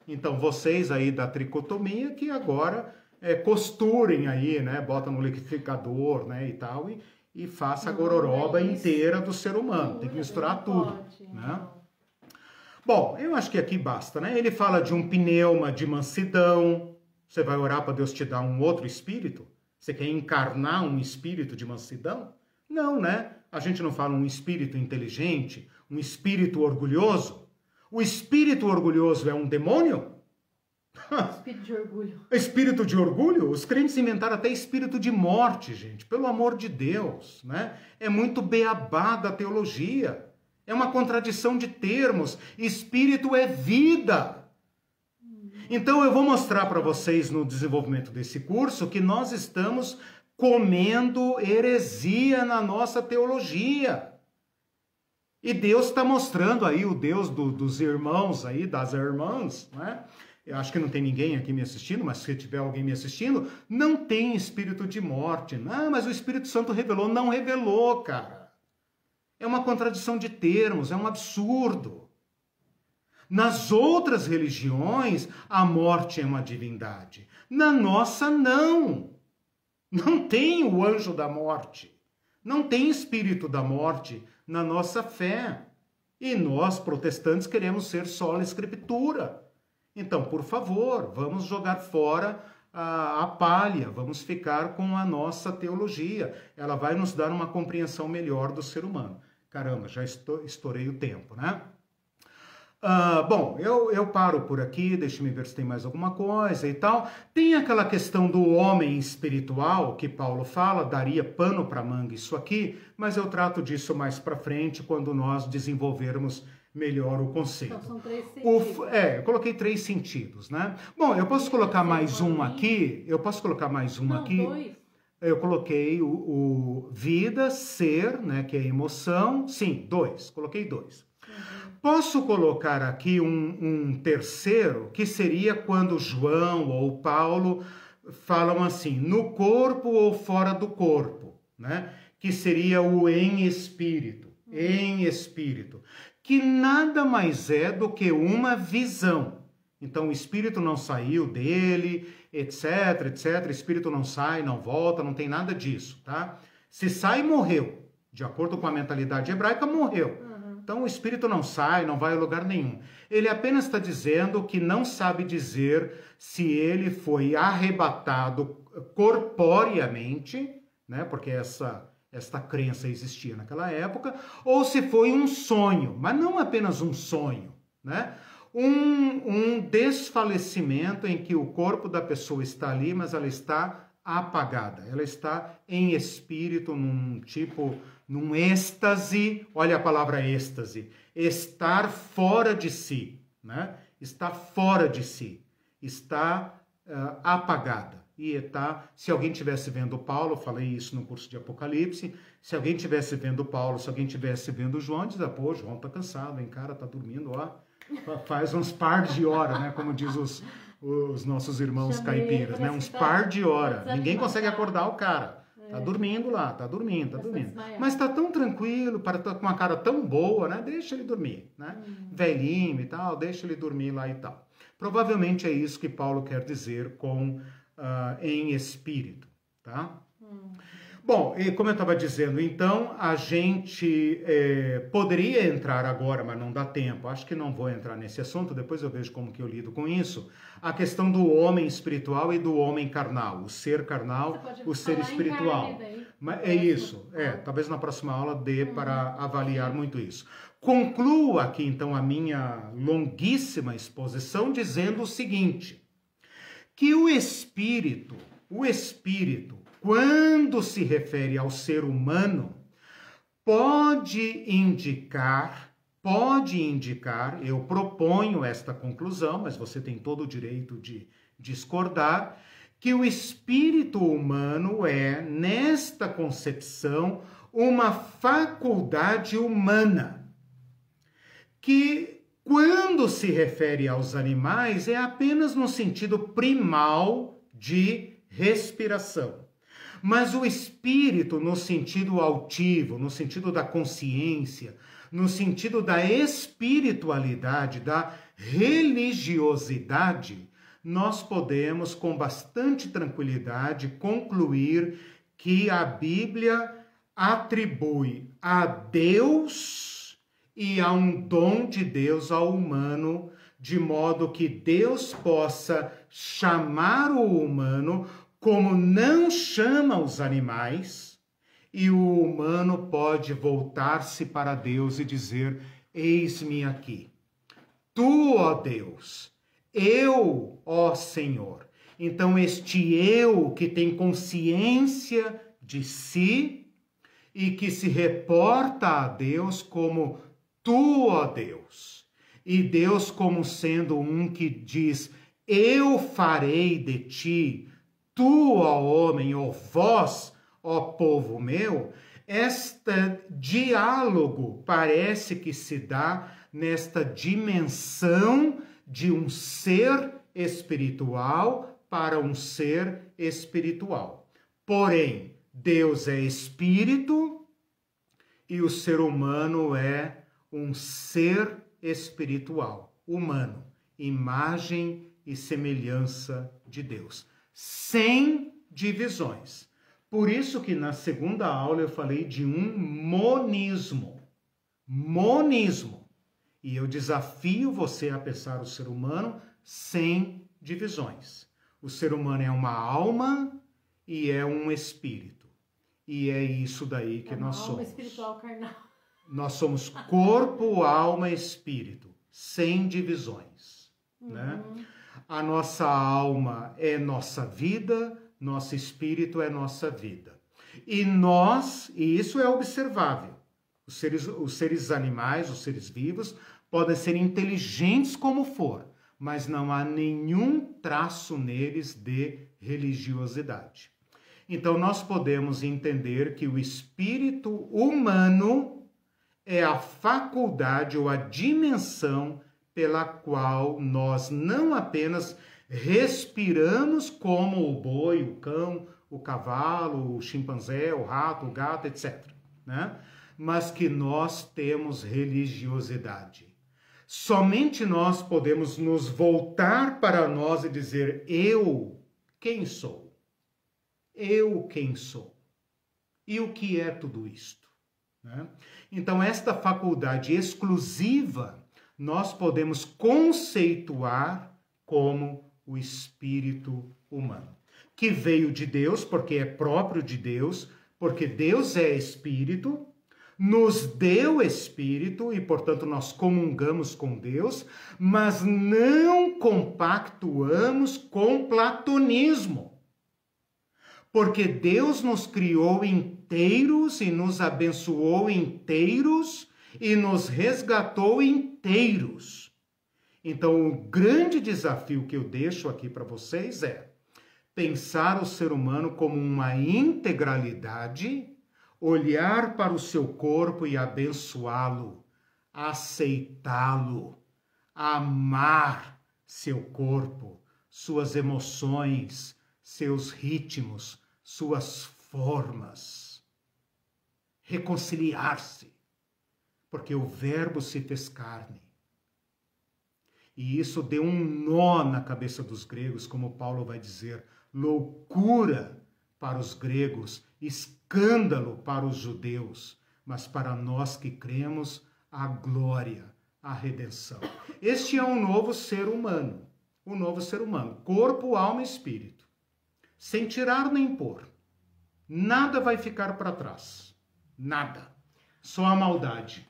Então, vocês aí da tricotomia que agora costurem aí, né? Botam no liquidificador, né? E tal, e faça a gororoba inteira do ser humano. Tem que misturar tudo, né? Bom, eu acho que aqui basta, né? Ele fala de um pneuma de mansidão. Você vai orar para Deus te dar um outro espírito? Você quer encarnar um espírito de mansidão? Não, né? A gente não fala um espírito inteligente, um espírito orgulhoso. O espírito orgulhoso é um demônio? Espírito de orgulho. Espírito de orgulho? Os crentes inventaram até espírito de morte, gente. Pelo amor de Deus, né? É muito beabá da teologia. É uma contradição de termos. Espírito é vida. Então eu vou mostrar para vocês no desenvolvimento desse curso que nós estamos comendo heresia na nossa teologia. E Deus está mostrando aí o Deus dos irmãos aí, das irmãs, né? Eu acho que não tem ninguém aqui me assistindo, mas se tiver alguém me assistindo, não tem espírito de morte. Não, mas o Espírito Santo revelou. Não revelou, cara. É uma contradição de termos, é um absurdo. Nas outras religiões, a morte é uma divindade. Na nossa, não. Não tem o anjo da morte. Não tem espírito da morte na nossa fé. E nós, protestantes, queremos ser sola escritura. Então, por favor, vamos jogar fora a palha, vamos ficar com a nossa teologia. Ela vai nos dar uma compreensão melhor do ser humano. Caramba, já estourei o tempo, né? Bom, eu paro por aqui, deixa-me ver se tem mais alguma coisa e tal. Tem aquela questão do homem espiritual que Paulo fala, daria pano para manga isso aqui, mas eu trato disso mais para frente quando nós desenvolvermos melhor o conceito. Então, são 3 sentidos. Eu coloquei 3 sentidos, né? Bom, eu posso colocar mais um aqui, aqui. 2. Eu coloquei o vida, ser, né, que é emoção. Sim, 2, coloquei 2. Posso colocar aqui um terceiro, que seria quando João ou Paulo falam assim, no corpo ou fora do corpo, né? Que seria o em espírito, que nada mais é do que uma visão. Então o espírito não saiu dele, etc, etc. O espírito não sai, não volta, não tem nada disso, tá? Se sai, morreu. De acordo com a mentalidade hebraica, morreu. Então o espírito não sai, não vai a lugar nenhum. Ele apenas está dizendo que não sabe dizer se ele foi arrebatado corporeamente, né? Porque esta crença existia naquela época, ou se foi um sonho, mas não apenas um sonho, né? Um desfalecimento em que o corpo da pessoa está ali, mas ela está apagada, ela está em espírito, num êxtase, olha a palavra êxtase, estar fora de si, né? Está fora de si, está apagada. ia estar, se alguém estivesse vendo Paulo, eu falei isso no curso de Apocalipse, se alguém estivesse vendo Paulo, se alguém estivesse vendo João, dizia, pô, João tá cansado, hein, cara, tá dormindo, ó, faz uns par de hora, né, como diz os nossos irmãos caipiras, né, uns par de hora, ninguém consegue acordar o cara, tá dormindo lá, tá dormindo, mas tá tão tranquilo, tá com uma cara tão boa, né, deixa ele dormir, né, velhinho e tal, deixa ele dormir lá e tal. Provavelmente é isso que Paulo quer dizer com em espírito, tá? Bom, e como eu estava dizendo, então a gente poderia entrar agora, mas não dá tempo. Acho que não vou entrar nesse assunto, depois eu vejo como que eu lido com isso. A questão do homem espiritual e do homem carnal, o ser carnal, o ser espiritual. Mas é isso, talvez na próxima aula dê para avaliar muito isso. Concluo aqui então a minha longuíssima exposição dizendo o seguinte, que o espírito, quando se refere ao ser humano, pode indicar, eu proponho esta conclusão, mas você tem todo o direito de discordar, que o espírito humano é, nesta concepção, uma faculdade humana, que quando se refere aos animais é apenas no sentido primal de respiração. Mas o espírito, no sentido altivo, no sentido da consciência, no sentido da espiritualidade, da religiosidade, nós podemos com bastante tranquilidade concluir que a Bíblia atribui a Deus e a um dom de Deus ao humano, de modo que Deus possa chamar o humano como não chama os animais, e o humano pode voltar-se para Deus e dizer, eis-me aqui. Tu, ó Deus, eu, ó Senhor. Então este eu que tem consciência de si e que se reporta a Deus como tu, ó Deus, e Deus como sendo um que diz, eu farei de ti, tu, ó homem, ó vós, ó povo meu, este diálogo parece que se dá nesta dimensão de um ser espiritual para um ser espiritual. Porém, Deus é espírito e o ser humano é um ser espiritual, humano, imagem e semelhança de Deus, sem divisões. Por isso que na segunda aula eu falei de um monismo. Monismo. E eu desafio você a pensar o ser humano sem divisões. O ser humano é uma alma e é um espírito. E é isso daí que nós somos. Alma espiritual carnal. Nós somos corpo, alma e espírito, sem divisões. Né? A nossa alma é nossa vida, nosso espírito é nossa vida. E isso é observável, os seres animais, os seres vivos, podem ser inteligentes como for, mas não há nenhum traço neles de religiosidade. Então nós podemos entender que o espírito humano é a faculdade ou a dimensão pela qual nós não apenas respiramos como o boi, o cão, o cavalo, o chimpanzé, o rato, o gato, etc. Né? Mas que nós temos religiosidade. Somente nós podemos nos voltar para nós e dizer, eu quem sou? Eu quem sou? E o que é tudo isto? Né? Então, esta faculdade exclusiva nós podemos conceituar como o espírito humano, que veio de Deus, porque é próprio de Deus, porque Deus é espírito, nos deu espírito e, portanto, nós comungamos com Deus, mas não compactuamos com platonismo. Porque Deus nos criou inteiros e nos abençoou inteiros e nos resgatou inteiros. Então, o grande desafio que eu deixo aqui para vocês é: pensar o ser humano como uma integralidade, olhar para o seu corpo e abençoá-lo, aceitá-lo, amar seu corpo, suas emoções, seus ritmos, suas formas. Reconciliar-se, porque o Verbo se fez carne. E isso deu um nó na cabeça dos gregos, como Paulo vai dizer, loucura para os gregos, escândalo para os judeus, mas para nós que cremos, a glória, a redenção. Este é um novo ser humano, corpo, alma e espírito, sem tirar nem pôr. Nada vai ficar para trás, nada, só a maldade.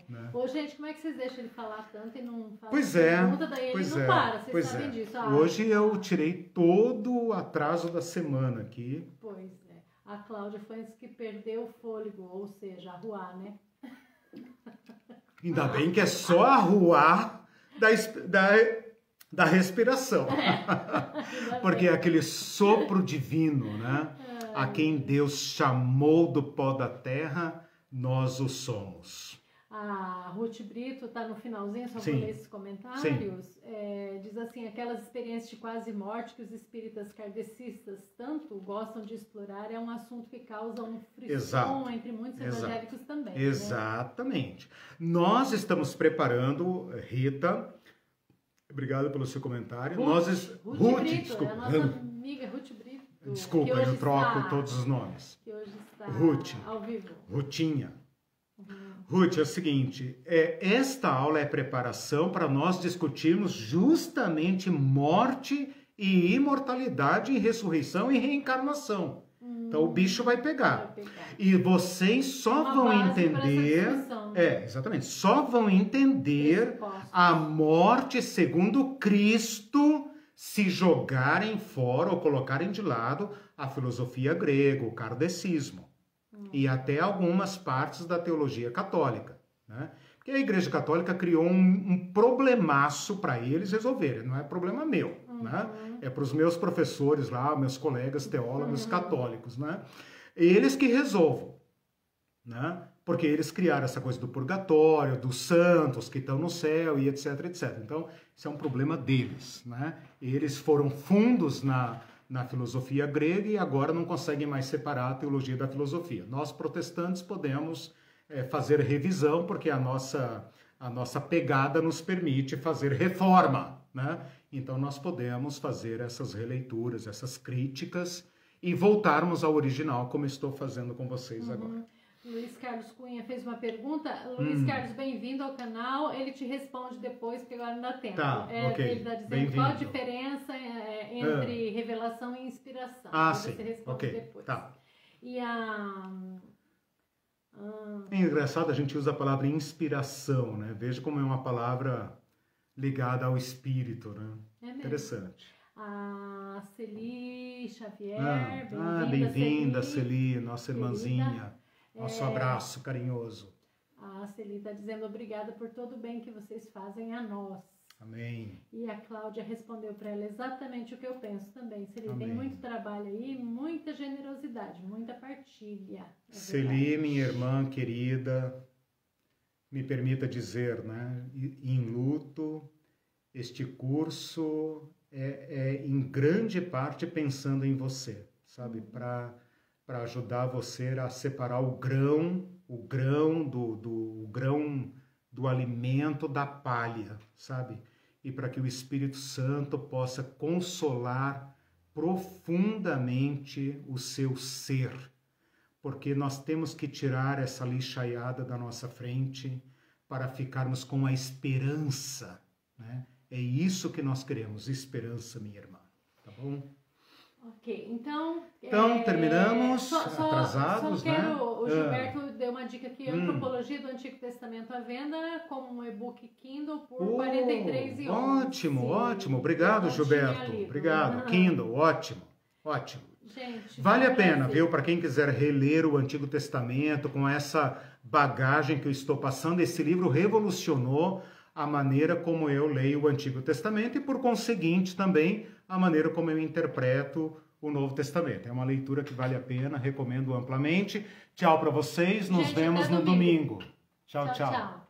Né? Ô, gente, como é que vocês deixam ele falar tanto e não fazem pois é, pergunta? Daí ele não para, vocês sabem disso. Hoje eu tirei todo o atraso da semana aqui. Pois é. A Cláudia foi que perdeu o fôlego, ou seja, arruar, né? Ainda bem que é só arruar da respiração. Porque é aquele sopro divino, né? A quem Deus chamou do pó da terra, nós o somos. A Ruth Brito está no finalzinho, só vou ler esses comentários. Diz assim, aquelas experiências de quase morte que os espíritas kardecistas tanto gostam de explorar é um assunto que causa um frisson entre muitos evangélicos também. Exatamente. Né? Nós estamos preparando, Rita, obrigado pelo seu comentário. Ruth Brito, desculpa. É a nossa amiga Ruth Brito. Desculpa, eu troco todos os nomes. Que hoje está ao vivo. Rutinha. Ruth, é o seguinte, esta aula é preparação para nós discutirmos justamente morte e imortalidade e ressurreição e reencarnação. Então o bicho vai pegar. E vocês só vão entender, exatamente, só vão entender a morte segundo Cristo se jogarem fora ou colocarem de lado a filosofia grega, o kardecismo. E até algumas partes da teologia católica, né? Porque a Igreja Católica criou um problemaço para eles resolverem, não é problema meu, né? É para os meus professores lá, meus colegas teólogos católicos, né? Eles que resolvam, né? Porque eles criaram essa coisa do purgatório, dos santos que estão no céu e etc, etc. Então, isso é um problema deles, né? Eles foram fundos na filosofia grega e agora não conseguem mais separar a teologia da filosofia. Nós, protestantes, podemos fazer revisão, porque a nossa pegada nos permite fazer reforma, né? Então, nós podemos fazer essas releituras, essas críticas e voltarmos ao original, como estou fazendo com vocês agora. Luiz Carlos Cunha fez uma pergunta. Luiz Carlos, bem-vindo ao canal. Ele te responde depois, porque agora não dá tempo. Tá, ok. Ele está dizendo qual a diferença entre revelação e inspiração. Sim. Você responde depois. Tá. E É engraçado, a gente usa a palavra inspiração, né? Veja como é uma palavra ligada ao espírito, né? É mesmo. Interessante. A Celi Xavier, bem-vinda, Celi, nossa irmãzinha. Nosso abraço carinhoso. A Celi está dizendo obrigada por todo o bem que vocês fazem a nós. Amém. E a Cláudia respondeu para ela exatamente o que eu penso também. Celi, tem muito trabalho aí, muita generosidade, muita partilha. Celi, minha irmã querida, me permita dizer, né, em luto, este curso é em grande parte pensando em você, sabe, para ajudar você a separar o grão do alimento da palha, sabe? E para que o Espírito Santo possa consolar profundamente o seu ser. Porque nós temos que tirar essa lixaiada da nossa frente para ficarmos com a esperança, né? É isso que nós queremos, esperança, minha irmã. Tá bom? Ok, então terminamos, atrasados, né? O Gilberto deu uma dica aqui, Antropologia do Antigo Testamento à venda, como um e-book Kindle por R$ 43,11. Ótimo, obrigado, Gilberto, obrigado, Kindle, ótimo. Gente, vale a pena, viu? Para quem quiser reler o Antigo Testamento com essa bagagem que eu estou passando, esse livro revolucionou a maneira como eu leio o Antigo Testamento e, por conseguinte, também a maneira como eu interpreto o Novo Testamento. É uma leitura que vale a pena, recomendo amplamente. Tchau para vocês, nos vemos no domingo. Tchau, tchau.